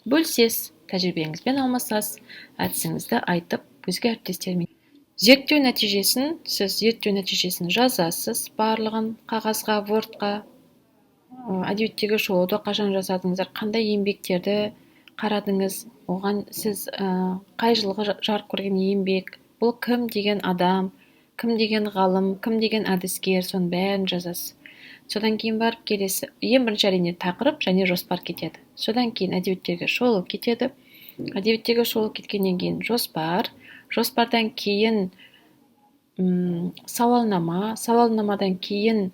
Speaker 1: бөлсез, тәжірибеңізбен алмасасыз, әдісіңізді айтып, өзге әріптестермен. Зерттеу нәтижесін жазасыз, барлығын қағазға, Wordқа, әдебиеттегі шолуды қашан жасадыңыздар, қандай еңбектерді қарадыңыз, оған сіз қай жылғы жарық көрген еңбек, бұл кім деген адам, кім деген ғалым, кім деген әдіскер, соның бәрін жазасыз. Содан кейін барып келесі, ең бірінші әрине тақырып және жоспар кетеді. Содан кейін әдебиеттерге шолу кетеді. Әдебиеттерге шолу кеткеннен кейін жоспардан кейін сауалнамадан кейін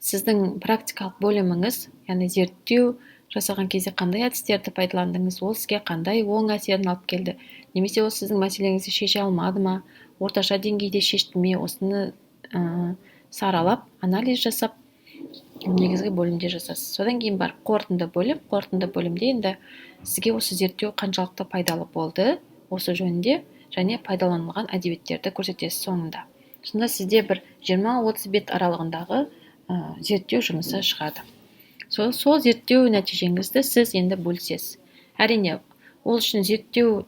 Speaker 1: сіздің практикалық бөліміңіз, яғни зерттеу жасаған кезде қандай әдістерді пайдаландыңыз, ол сізге қандай оң әсерін алып келді, немесе ол сіздің мәселеңізді шеше алмады ма, орташа деңгейде шешті ме, осыны саралап, анализ жасап, негізгі бөлімде жасасыз. Содан кейін барып қорытынды бөлімде енді сізге осы зерттеу қаншалықты пайдалы болды, осы жөнінде және пайдаланылған әдебиеттерді көрсетесіз соңында. Сонда сізде бір 20-30 бет аралығындағы зерттеу жұмысы шығады. Сол зерттеу нәтижеңізді сіз енді бөлсез. Әрине, ол үшін зерттеу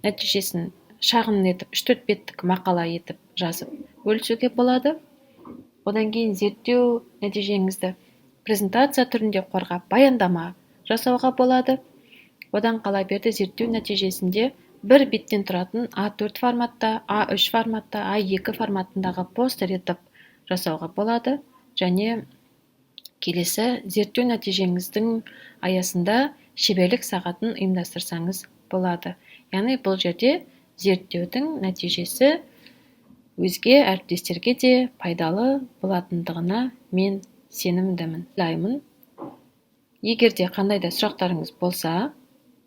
Speaker 1: нәтижесін шағын етіп, 3-4 беттік мақала етіп жазып бөлісуге болады. Одан кейін зерттеу нәтижеңізді презентация түрінде қорғап, баяндама жасауға болады. Одан қала берді зерттеу нәтижесінде бір беттен тұратын А4 форматта, А3 форматта, А2 форматындағы постер етіп жасауға болады. Және келесі зерттеу нәтижеңіздің аясында шеберлік сағатын ұйымдастырсаңыз болады. Яғни бұл жерде зерттеудің нәтижесі өзге әріптестерге де пайдалы болатындығына мен сенімдімін. Ойлаймын. Егер де қандай да сұрақтарыңыз болса,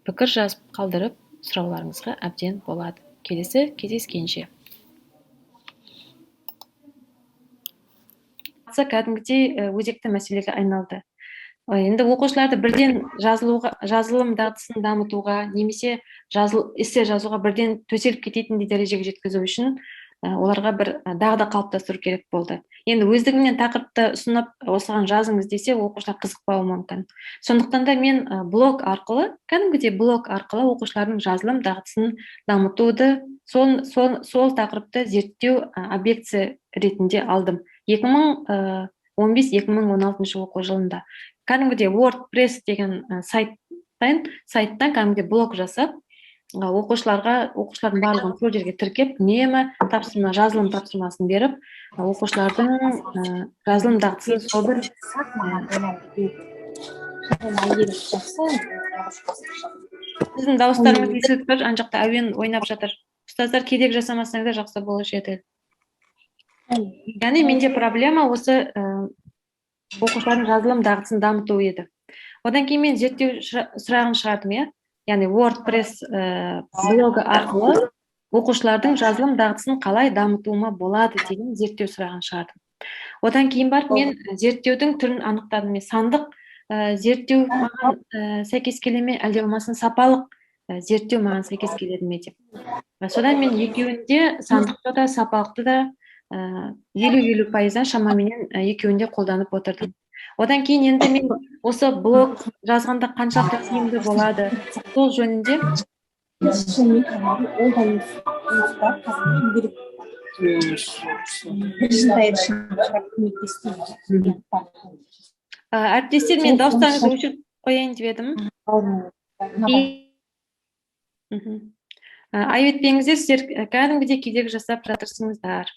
Speaker 1: пікір жазып қалдырып сұрауларыңызға әбден болады. Келесі кездескенше. Кәдімгідей өзекті мәселеге айналды. Енді оқушыларды бірден жазылым дағдысын дамытуға, немесе эссе жазуға бірден төселіп кететіндей дәрежеге жеткізу үшін оларға бір дағды қалыптастыру керек болды. Енді өздігінен тақырыпты ұсынып, осыған жазыңыз десе, оқушылар қызықпауы мүмкін. Сондықтан да мен блог арқылы, кәдімгідей блог арқылы оқушылардың жазылым дағдысын дамытуды, сол тақырыпты зерттеу объектісі ретінде алдым. 2015-2016 оқу жылында. Кәдімгідей WordPress деген сайттан кәдімгідей блог жасап, оқушылардың барлығын сол жерге тіркеп, үнемі жазылым тапсырмасын беріп, оқушылардың жазылым дағдысын сол бір сіздің дауыстарыңыз естіліп тұр, ана жақта әуен ойнап жатыр. Ұстаздар кедергі жасамасаңыздар жақсы болушы еді. Яғни менде проблема осы оқушылардың жазылым дағдысын дамыту еді. Одан кейін мен зерттеу сұрағын шығардым, яғни WordPress блогы арқылы оқушылардың жазылым дағдысын қалай дамытуыма болады деген зерттеу сұрағын шығардым. Одан кейін барып мен зерттеудің түрін анықтадым. Мен сандық зерттеу маған сәйкес келе ме, әлде болмасын сапалық зерттеу маған сәйкес келеді ме деп. Содан мен екеуінде, сандықты да сапалықты да 50-50% шамамен екеуінде қолданып отырдым. Одан кейін енді мен осы блог жазғанда қаншалықты тиімді болады, сол жөнінде әріптестер, мен дауыстарыңызды өшіріп қояйын деп едім. Айып етпеңіздер, сіздер кәдімгідей кедергі жасап жатырсыңыздар.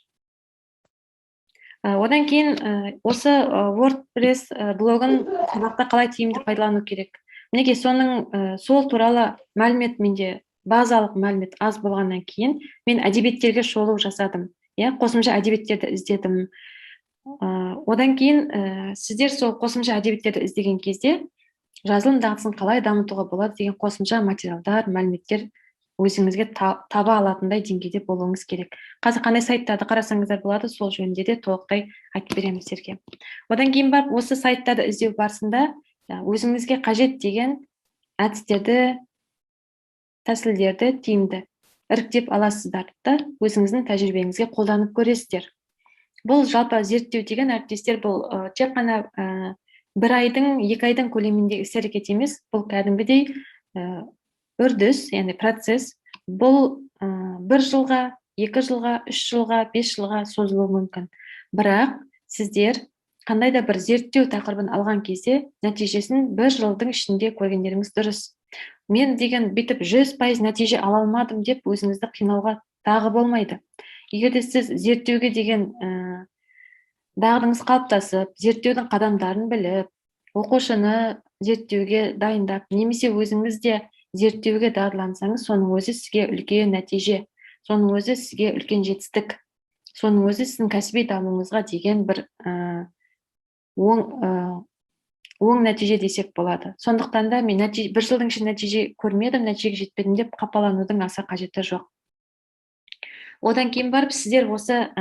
Speaker 1: Одан кейін осы WordPress блогын сабақта қалай тиімді пайдалану керек. Мінекей сол туралы мәлімет менде, базалық мәлімет аз болғаннан кейін мен әдебиеттерге шолу жасадым. Қосымша әдебиеттерді іздедім. Одан кейін сіздер сол қосымша әдебиеттерді іздеген кезде жазылым дағдысын қалай дамытуға болады деген қосымша материалдар, мәліметтер өзіңізге таба алатындай деңгейде болуыңыз керек. Қазір қандай сайттарды қарасаңыздар болады, сол жөнінде де толықтай айтып беремін сіздерге. Одан кейін барып, осы сайттарды іздеу барысында өзіңізге қажет деген әдістерді, тәсілдерді тиімді іріктеп аласыздар да өзіңіздің тәжірибеңізге қолданып көресіздер. Бұл жалпы зерттеу деген, әріптестер, бұл тек қана 1 айдың, 2 айдың көлеміндегі іс-әрекет емес, бұл кәдімгідей үрдіс, яғни процесс. Бұл 1 жылға, 2 жылға, 3 жылға, 5 жылға созылуы мүмкін. Бірақ сіздер қандай да бір зерттеу тақырыбын алған кезде нәтижесін 1 жылдың ішінде көргендеріңіз дұрыс. Мен деген бүйтіп 100% нәтиже ала алмадым деп өзіңізді қинауға тағы болмайды. Егер де сіз зерттеуге деген дағдыңыз қалыптасып, зерттеудің қадамдарын біліп, оқушыны зерттеуге дайындап, немесе өзіңіз де зерттеуге дағдылансаңыз, соның өзі сізге үлкен нәтиже, соның өзі сізге үлкен жетістік, соның өзі сіздің кәсіби дамуыңызға деген бір оң нәтиже десек болады. Сондықтан да мен 1 жылдың ішінде нәтиже көрмедім, нәтижеге жетпедім деп қапаланудың аса қажеті жоқ. Одан кейін барып, сіздер осы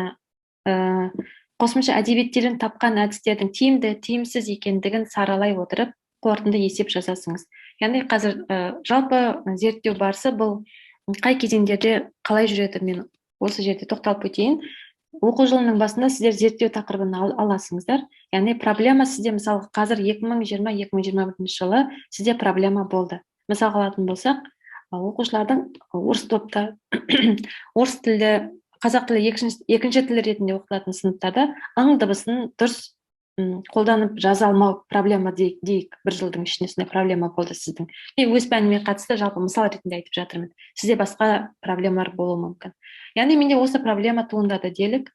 Speaker 1: қосымша әдебиеттерден тапқан әдістердің тиімді, тиімсіз екендігін саралай отырып, қорытынды есеп жасасыңыз. Яғни қазір жалпы зерттеу барысы бұл қай кезеңдерде қалай жүреді, мен осы жерде тоқталып өтейін. Оқу жылының басында сіздер зерттеу тақырыбын аласыңыздар. Яғни проблема сізде, мысалы, қазір 2020-2021 жылы сізде проблема болды. Мысал алатын болсақ, оқушылардың орыс топта, орыс тілді, қазақ тілі екінші тілі ретінде оқытылатын сыныптарда ың дыбысын дұрыс қолданып жаза алмау проблема дейік. 1 жылдың ішінде сондай проблема болды сіздің. Мен өз пәніме қатысты жалпы мысал ретінде айтып жатырмын. Сізде басқа проблемалар болуы мүмкін. Яғни менде осы проблема туындады делік.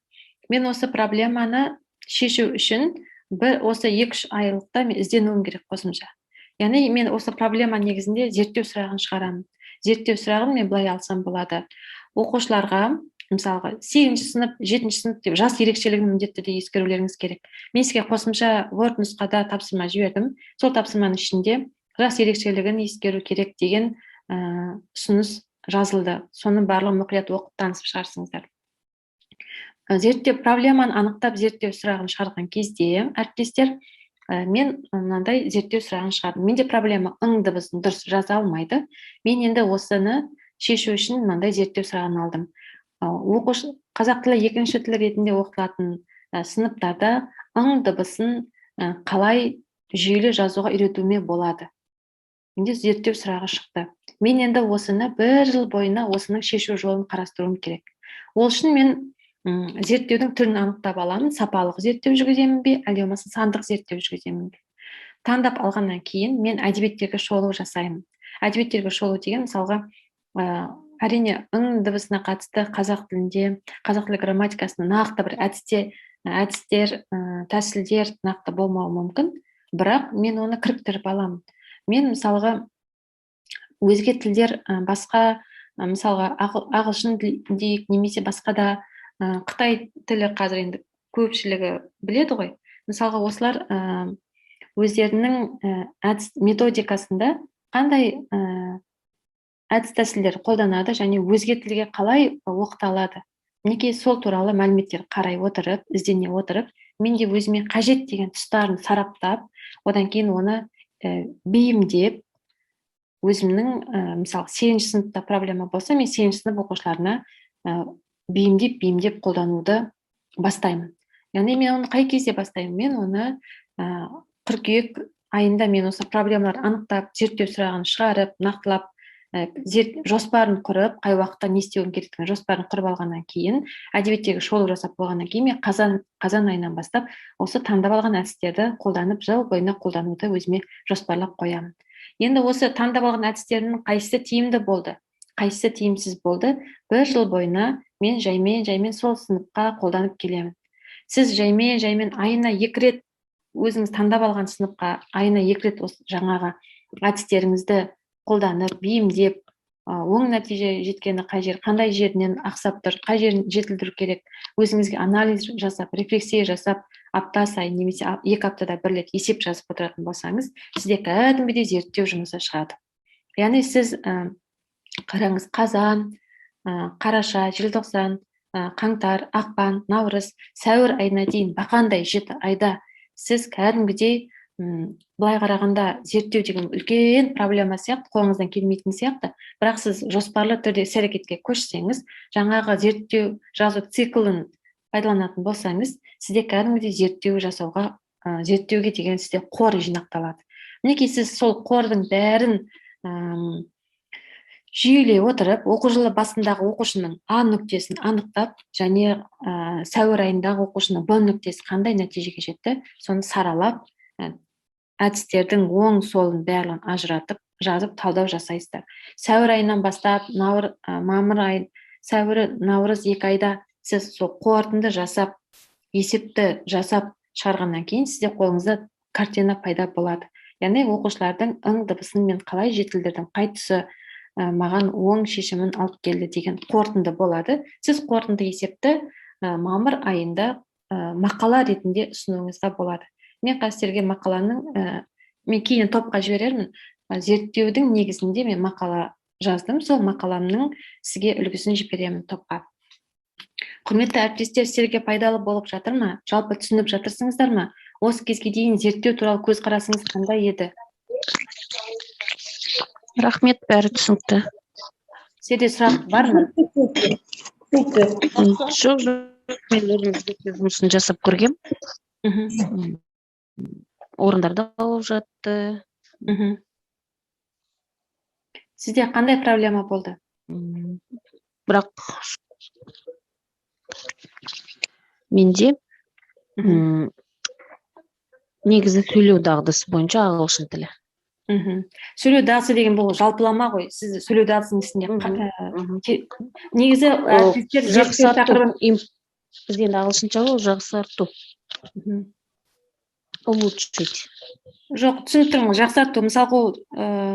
Speaker 1: Мен осы проблеманы шешу үшін осы 2-3 айлықта мен ізденуім керек қосымша. Яғни мен осы проблема негізінде зерттеу сұрағын шығарамын. Зерттеу сұрағын мен былай алсам болады. Оқушыларға мысалға 8-ші сынып, 7-ші сынып деп жас ерекшелігін міндетті де ескерулеріңіз керек. Мен сізге қосымша Word нұсқада тапсырма жібердім. Сол тапсырманың ішінде жас ерекшелігін ескеру керек деген ұсыныс жазылды. Соны барлығын мұқият оқып танысып шығарсыңыздар. Зерттеу проблеманы анықтап зерттеу сұрағын шығарған кезде әріптестер, мен мынандай зерттеу сұрағын шығардым. Менде проблема ың дыбысын дұрыс жаза алмайды. Мен енді осыны шешу үшін мынандай зерттеу сұрағын алдым. Оқушы қазақ тілі екінші тіл ретінде оқытылатын сыныптарда ың дыбысын қалай жүйелі жазуға үйретуме болады? Менде зерттеу сұрағы шықты. Мен енді осыны 1 жыл бойына осының шешу жолын қарастыруым керек. Ол үшін мен зерттеудің түрін анықтап аламын. Сапалық зерттеу жүргіземін бе, әлде болмаса сандық зерттеу жүргіземін бе? Таңдап алғаннан кейін мен әдебиеттерге шолу жасаймын. Әдебиеттерге шолу деген мысалға әрине ың дыбысына қатысты қазақ тілінде, қазақ тілі грамматикасында нақты бір әдістер, тәсілдер нақты болмауы мүмкін, бірақ мен оны кіріктіріп аламын. Мен мысалға өзге тілдер басқа, мысалға ағылшын дейік, немесе басқа да Қытай тілі қазір енді көпшілігі біледі ғой. Мысалға осылар өздерінің әдіс методикасында қандай әдіс тәсілдер қолданады және өзге тілге қалай оқыта алады. Мінекей сол туралы мәліметтер қарай отырып, іздене отырып, мен де өзіме қажет деген тұстарын сараптап, одан кейін оны бейімдеп, өзімнің мысалы 8-ші сыныпта проблема болса, мен 8-ші сынып оқушыларына бейімдеп қолдануды бастаймын. Яғни мен оны қай кезде бастаймын? Мен оны қыркүйек айында мен осы проблемаларды анықтап, зерттеу сұрағын шығарып, нақтылап, жоспарын құрып, қай уақытта не істеуім керектігін жоспарын құрып алғаннан кейін, әдебиеттегі шолу жасап болғаннан кейін, мен қазан айынан бастап осы таңдап алған әдістерді қолданып, жыл бойына қолдануды өзіме жоспарлап қоямын. Енді осы таңдап алған әдістердің қайсысы тиімді болды, қайсысы тиімсіз болды, 1 жыл бойына мен жаймен сол сыныпқа қолданып келемін. Сіз жаймен айына 2 рет өзіңіз таңдап алған сыныпқа айына 2 рет осы жаңағы әдістеріңізді қолданып, бейімдеп, оң нәтиже жеткені қай жер, қандай жерінен ақсап тұр, қай жерін жетілдіру керек, өзіңізге анализ жасап, рефлексия жасап, апта сайын немесе 2 аптада 1 рет есеп жазып отыратын болсаңыз, сізде кәдімгідей зерттеу жұмысы шығады. Яғни сіз қараңыз, қазан, қараша, желтоқсан, қаңтар, ақпан, наурыз, сәуір айына дейін бақандай 7 айда сіз кәдімгідей былай қарағанда зерттеу деген үлкен проблема сияқты, қолыңыздан келмейтін сияқты, бірақ сіз жоспарлы түрде іс-әрекетке көшсеңіз, жаңағы зерттеу жазу циклын пайдаланатын болсаңыз, сізде кәдімгідей зерттеуге деген сізде қор жинақталады. Мінекей сіз сол қордың бәрін жүйелей отырып, оқу жылы басындағы оқушының А нүктесін анықтап, және сәуір айындағы оқушының Б нүктесі қандай нәтижеге жетті, соны саралап, әдістердің оң солын барлығын ажыратып, жазып талдау жасайсыздар. Сәуір айынан бастап, сәуір, наурыз 2 айда сіз сол қорытынды жасап, есепті жасап шығарғаннан кейін сізде қолыңызда картина пайда болады. Яғни оқушылардың ың дыбысын мен қалай жетілдірдім, қай тұсы маған оң шешімін алып келді деген қорытынды болады. Сіз қорытынды есепті мамыр айында мақала ретінде ұсынуыңызға болады. Мен қазірге мақаланың, мен кейін топқа жіберермін, зерттеудің негізінде мен мақала жаздым, сол мақаламның сізге үлгісін жіберемін топқа. Құрметті әріптестер, сіздерге пайдалы болып жатыр ма? Жалпы түсініп жатырсыңыздар ма? Осы кезге дейін зерттеу туралы көзқарасыңыз қандай еді?
Speaker 2: Рахмет, бәрі түсінікті.
Speaker 1: Сізде сұрақ бар ма?
Speaker 2: Жоқ, мен өзім жұмысын жасап көргем. Орындарда болып жатты.
Speaker 1: Сізде қандай проблема болды?
Speaker 2: Бірақ менде негізі сөйлеу дағдысы бойынша ағылшын тілі.
Speaker 1: Сөйлеу дағдысы деген бұл жалпылама ғой. Сіз сөйлеу дағдысының ішінде негізі
Speaker 2: жақсарту. Біз енді ағылшынша ол жақсарту. улучшить.
Speaker 1: Жоқ, түсініп тұрмын, жақсарту. Мысалға,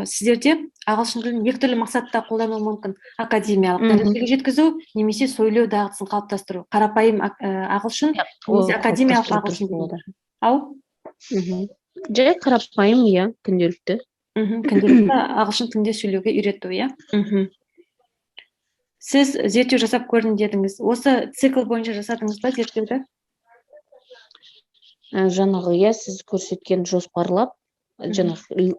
Speaker 1: сіздерде ағылшын тілін екі түрлі мақсатта қолдану мүмкін. Академиялық дәрежеге жеткізу, немесе сөйлеу дағдысын қалыптастыру. Қарапайым ағылшын, немесе академиялық ағылшын
Speaker 2: болады.
Speaker 1: деген. Ау?
Speaker 2: Жай қарапайым, иә, күнделікті.
Speaker 1: Күнделікті ағылшын тілінде сөйлеуге үйрету, иә? Сіз зерттеу жасап көрдім дедіңіз. Осы цикл бойынша жасадыңыз ба зерттеуді?
Speaker 2: Жаңағы, иә, сіз көрсеткен жоспарлап, жаңағы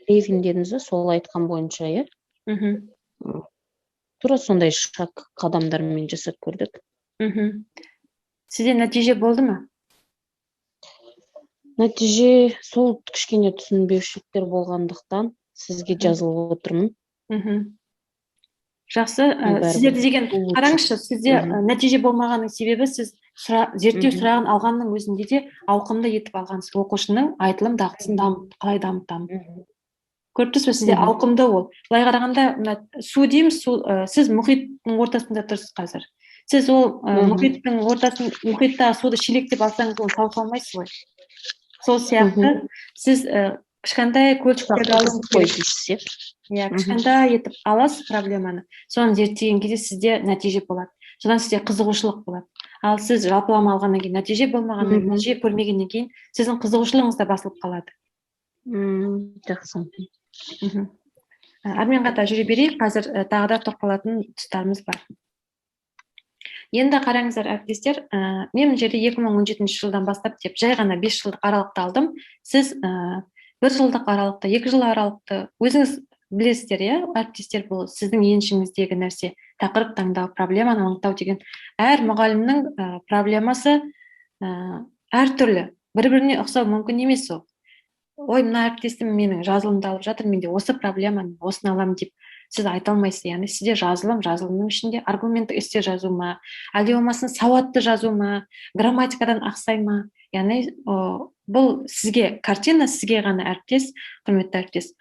Speaker 2: Левин дедіңіз, сол айтқан бойынша, иә. Тура сондай шаг қадамдармен жасап көрдік.
Speaker 1: Сізде нәтиже болды ма?
Speaker 2: Нәтиже сол кішкене түсінбеушіліктер болғандықтан сізге жазылып отырмын.
Speaker 1: Жақсы, сіздерде деген қараңызшы, сізде нәтиже болмағанның себебі сіз зерттеу сұрағын алғанның өзінде де ауқымды етіп алғансыз. Оқушының айтылым дағдысын қалай дамытамын. Көріп тұрсыз ба, сізде ауқымды ол. Былай қарағанда, су дейміз, сіз мұхиттың ортасында тұрсыз қазір. Сіз ол мұхиттағы суды шелектеп алсаңыз, оны тауып алмайсыз ғой. Сол сияқты сіз кішкентай көлшіктерді алуыңыз керек. Кішкентай етіп аласыз проблеманы. Соны зерттеген кезде сізде нәтиже болады. Содан сізде қызығушылық болады. Ал сіз жалпылама алғаннан кейін нәтиже болмағаннан, нәтиже көрмегеннен кейін сіздің қызығушылығыңыз да басылып қалады.
Speaker 2: Жақсы.
Speaker 1: Әрмен қатар жүре берейік, қазір тағы да тоқталатын тұстарымыз бар. Енді қараңыздар, әріптестер, мен жерде 2017 жылдан бастап деп жай ғана 5 жылдық аралықты алдым. Сіз 1 жылдық аралықты, 2 жыл аралықты өзіңіз білесіздер, иә, әріптестер, бұл сіздің еншіңіздегі нәрсе. Тақырып таңдау, проблеманы анықтау деген әр мұғалімнің проблемасы әртүрлі. Бір-біріне ұқсау мүмкін емес ол. Ой, мына әріптесім менің жазылымды алып жатыр, менде осы проблеманы, осыны аламын деп сіз айта алмайсыз. Яғни сізде жазылымның ішінде аргументтік эссе жазу ма, әлде болмасын сауатты жазу ма, грамматикадан ақсай ма. Яғни бұл сізге картина, сізге ғана әріптес, құрметті әріптес.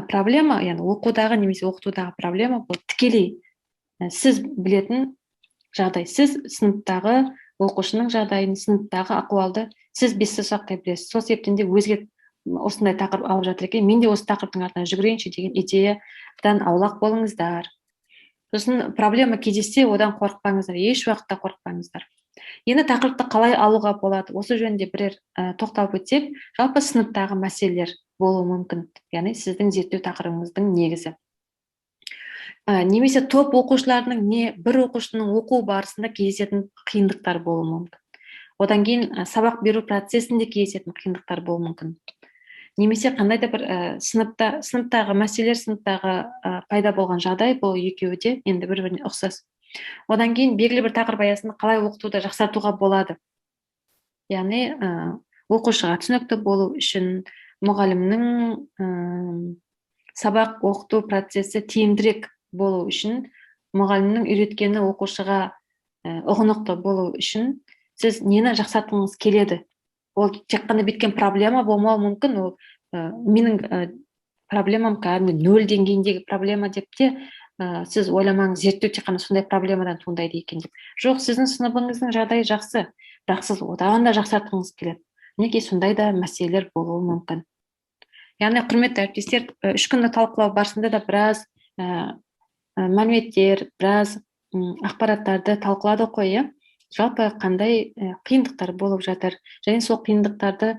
Speaker 1: Проблема, яғни оқудағы немесе оқытудағы проблема, бұл тікелей сіз білетін жағдай. Сіз сыныптағы оқушының жағдайын, сыныптағы ахуалды сіз бесті сақтай білесіз. Сол себептен де өзге осындай тақырып алып жатыр екен, мен де осы тақырыптың артынан жүгірейінші деген идеядан аулақ болыңыздар. Сосын проблема кездессе, одан қорықпаңыздар, еш уақытта қорықпаңыздар. Енді тақырыпты қалай алуға болады? Осы жөнінде бірер тоқталып өтсек, жалпы сыныптағы мәселелер болуы мүмкін. Яғни сіздің зерттеу тақырыбыңыздың негізі. Немесе топ оқушыларының не бір оқушының оқу барысында кездесетін қиындықтар болуы мүмкін. Одан кейін сабақ беру процесінде кездесетін қиындықтар болуы мүмкін. Немесе қандай да бір сыныптағы мәселелер, сыныптағы пайда болған жағдай, бұл екеуі де енді бір-біріне ұқсас. Одан кейін белгілі бір тақырып аясында қалай оқытуды жақсартуға болады. Яғни оқушыға түсінікті болу үшін мұғалімнің сабақ оқыту процесі тиімдірек болу үшін, мұғалімнің үйреткені оқушыға ұғынықты болу үшін сіз нені жақсартқыңыз келеді? Ол тек қана біткен проблема болмауы мүмкін, ол менің проблемам кәдімгі 0 деңгейіндегі проблема деп те сіз ойламаңыз, зерттеу тек қана сондай проблемадан туындайды екен деп. Жоқ, сіздің сыныбыңыздың жағдайы жақсы, бірақ сіз одан да жақсартқыңыз келеді. Неге сондай да мәселелер болуы мүмкін. Яғни, құрметті әріптестер, 3 күнді талқылау барысында да біраз мәліметтер, біраз ақпараттарды талқылады қой, жалпы қандай қиындықтар болып жатыр, және сол қиындықтарды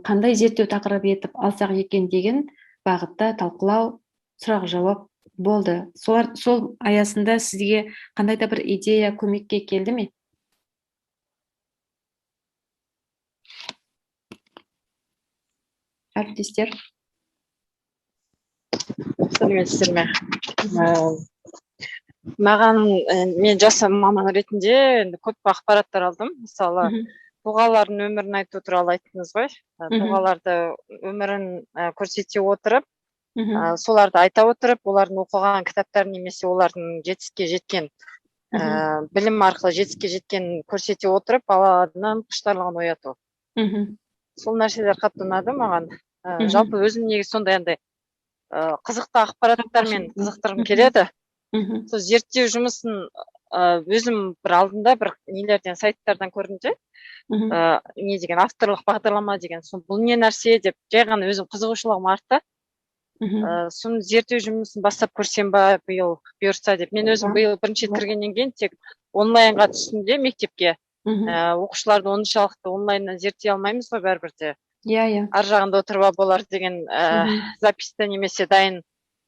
Speaker 1: қандай зерттеу тақырыбы етіп алсақ екен деген бағытта талқылау, сұрақ жауап болды. Сол аясында сізге қандай да бір идея көмекке келді ме? Әріптестер.
Speaker 3: Сәлеметсіздер ме? Маған мен жас маман ретінде көп ақпараттар алдым. Мысалы, тұлғалардың өмірін айту туралы айттыңыз ғой. Тұлғаларды өмірін көрсете отырып, соларды айта отырып, олардың оқыған кітаптарын немесе олардың жетістікке жеткен білім арқылы жетістікке жеткен көрсете отырып, баланың құштарлығын ояту. Сол нәрселер қатты ұнады маған. Жалпы өзім негізі сондай қызықты ақпараттармен қызықтырғым келеді. Сол зерттеу жұмысын өзім бір алдында бір нелерден сайттардан көрдім де
Speaker 1: Мгм.
Speaker 3: не деген авторлық бағдарлама деген бұл не нәрсе деп жай ғана өзім қызығушылығым артты.
Speaker 1: Мгм.
Speaker 3: Соны зерттеу жұмысын бастап көрсем ба биыл бұйырса деп. Мен өзім биыл бірінші рет кіргеннен кейін тек онлайнға түстім де мектепке.
Speaker 1: Мгм.
Speaker 3: Оқушыларды оншалықты онлайннан зерттей алмаймыз ғой бәрібір де.
Speaker 1: Иә.
Speaker 3: Ар жағында отыруға болар деген
Speaker 1: Мгм.
Speaker 3: записьті немесе дайын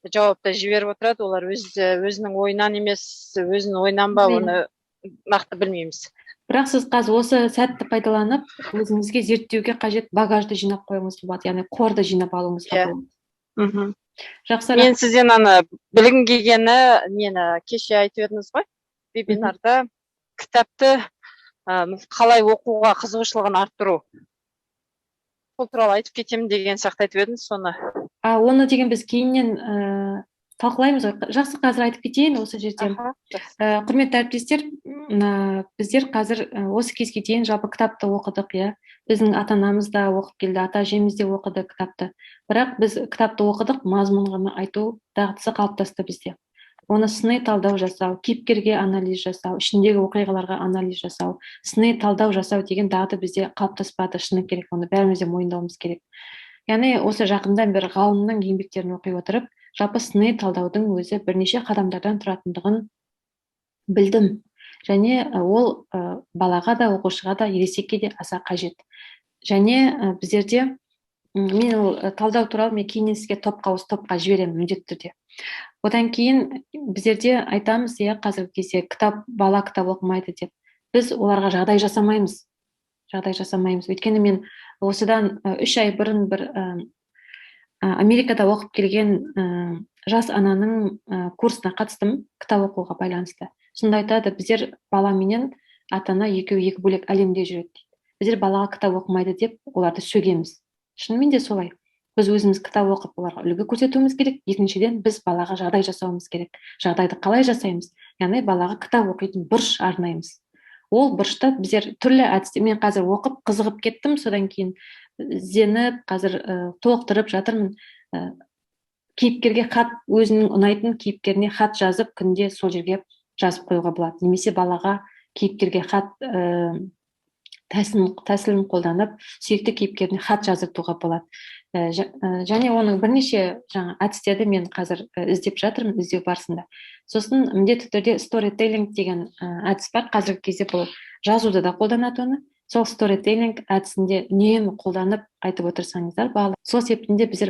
Speaker 3: жауапты жіберіп отырады. Олар өзінің ойынан емес, өзінің ойынан ба, оны нақты білмейміз.
Speaker 1: Бірақ сіз қазір осы сәтті пайдаланып, өзіңізге зерттеуге қажет багажды жинап қоюыңызға болады, яғни қорды жинап алуыңызға болады. Жақсы.
Speaker 3: Мен сізден білгім келгені, мені кеше айтып едіңіз ғой, вебинарда кітапты қалай оқуға қызығушылығын арттыру. Сол туралы айтып кетемін деген сияқты айтып едіңіз, соны.
Speaker 1: Оны деген біз кейіннен талқылаймыз ғой. Жақсы, қазір айтып кетейін осы жерден. Құрметті әріптестер, біздер қазір осы кезге дейін жалпы кітапты оқыдық, иә. Біздің ата-анамыз да оқып келді, ата-әжеміз де оқыды кітапты. Бірақ біз кітапты оқыдық, мазмұнын айту дағдысы қалыптасты бізде. Оны сыни талдау жасау, кейіпкерге анализ жасау, ішіндегі оқиғаларға анализ жасау, сыни талдау жасау деген дағды бізде қалыптаспады, шыны керек, оны бәріміз де мойындауымыз керек. Яғни осы жақындан бері ғалымның еңбектерін оқи отырып, жалпы сыни талдаудың өзі бірнеше қадамдардан тұратындығын білдім. Және ол балаға да, оқушыға да, ересекке де аса қажет. Және біздерде, мен ол талдау туралы мен кейіннен сізге топқа жіберемін міндетті түрде. Одан кейін біздерде айтамыз, иә, қазіргі кезде бала кітап оқымайды деп. Біз оларға жағдай жасамаймыз. Өйткені мен осыдан 3 ай бұрын бір Америкада оқып келген жас ананың курсына қатыстым, кітап оқуға байланысты. Сонда айтады, біздер баламенен ата-ана екеуі екі бөлек әлемде жүреді дейді. Біздер балаға кітап оқымайды деп оларды сөгеміз. Шынымен де солай. Біз өзіміз кітап оқып оларға үлгі көрсетуіміз керек. Екіншіден, біз балаға жағдай жасауымыз керек. Жағдайды қалай жасаймыз? Яғни балаға кітап оқитын бұрыш арнаймыз. Ол бұрышта біздер түрлі әдістер, мен қазір оқып қызығып кеттім, содан кейін ізденіп, қазір толықтырып жатырмын. Кейіпкерге хат, өзінің ұнайтын кейіпкеріне хат жазып, күнде сол жерге жазып қоюға болады. Немесе балаға кейіпкерге хат тәсілін қолданып, сүйікті кейіпкеріне хат жаздыртуға болады. Және оның бірнеше әдістерді мен қазір іздеп жатырмын, іздеу барысында. Сосын міндетті түрде storytelling деген әдіс бар. Қазіргі кезде бұл жазуды да қолданады оны. Сол storytelling әдісінде үнемі қолданып айтып отырсаңыздар, сол себептен де біздер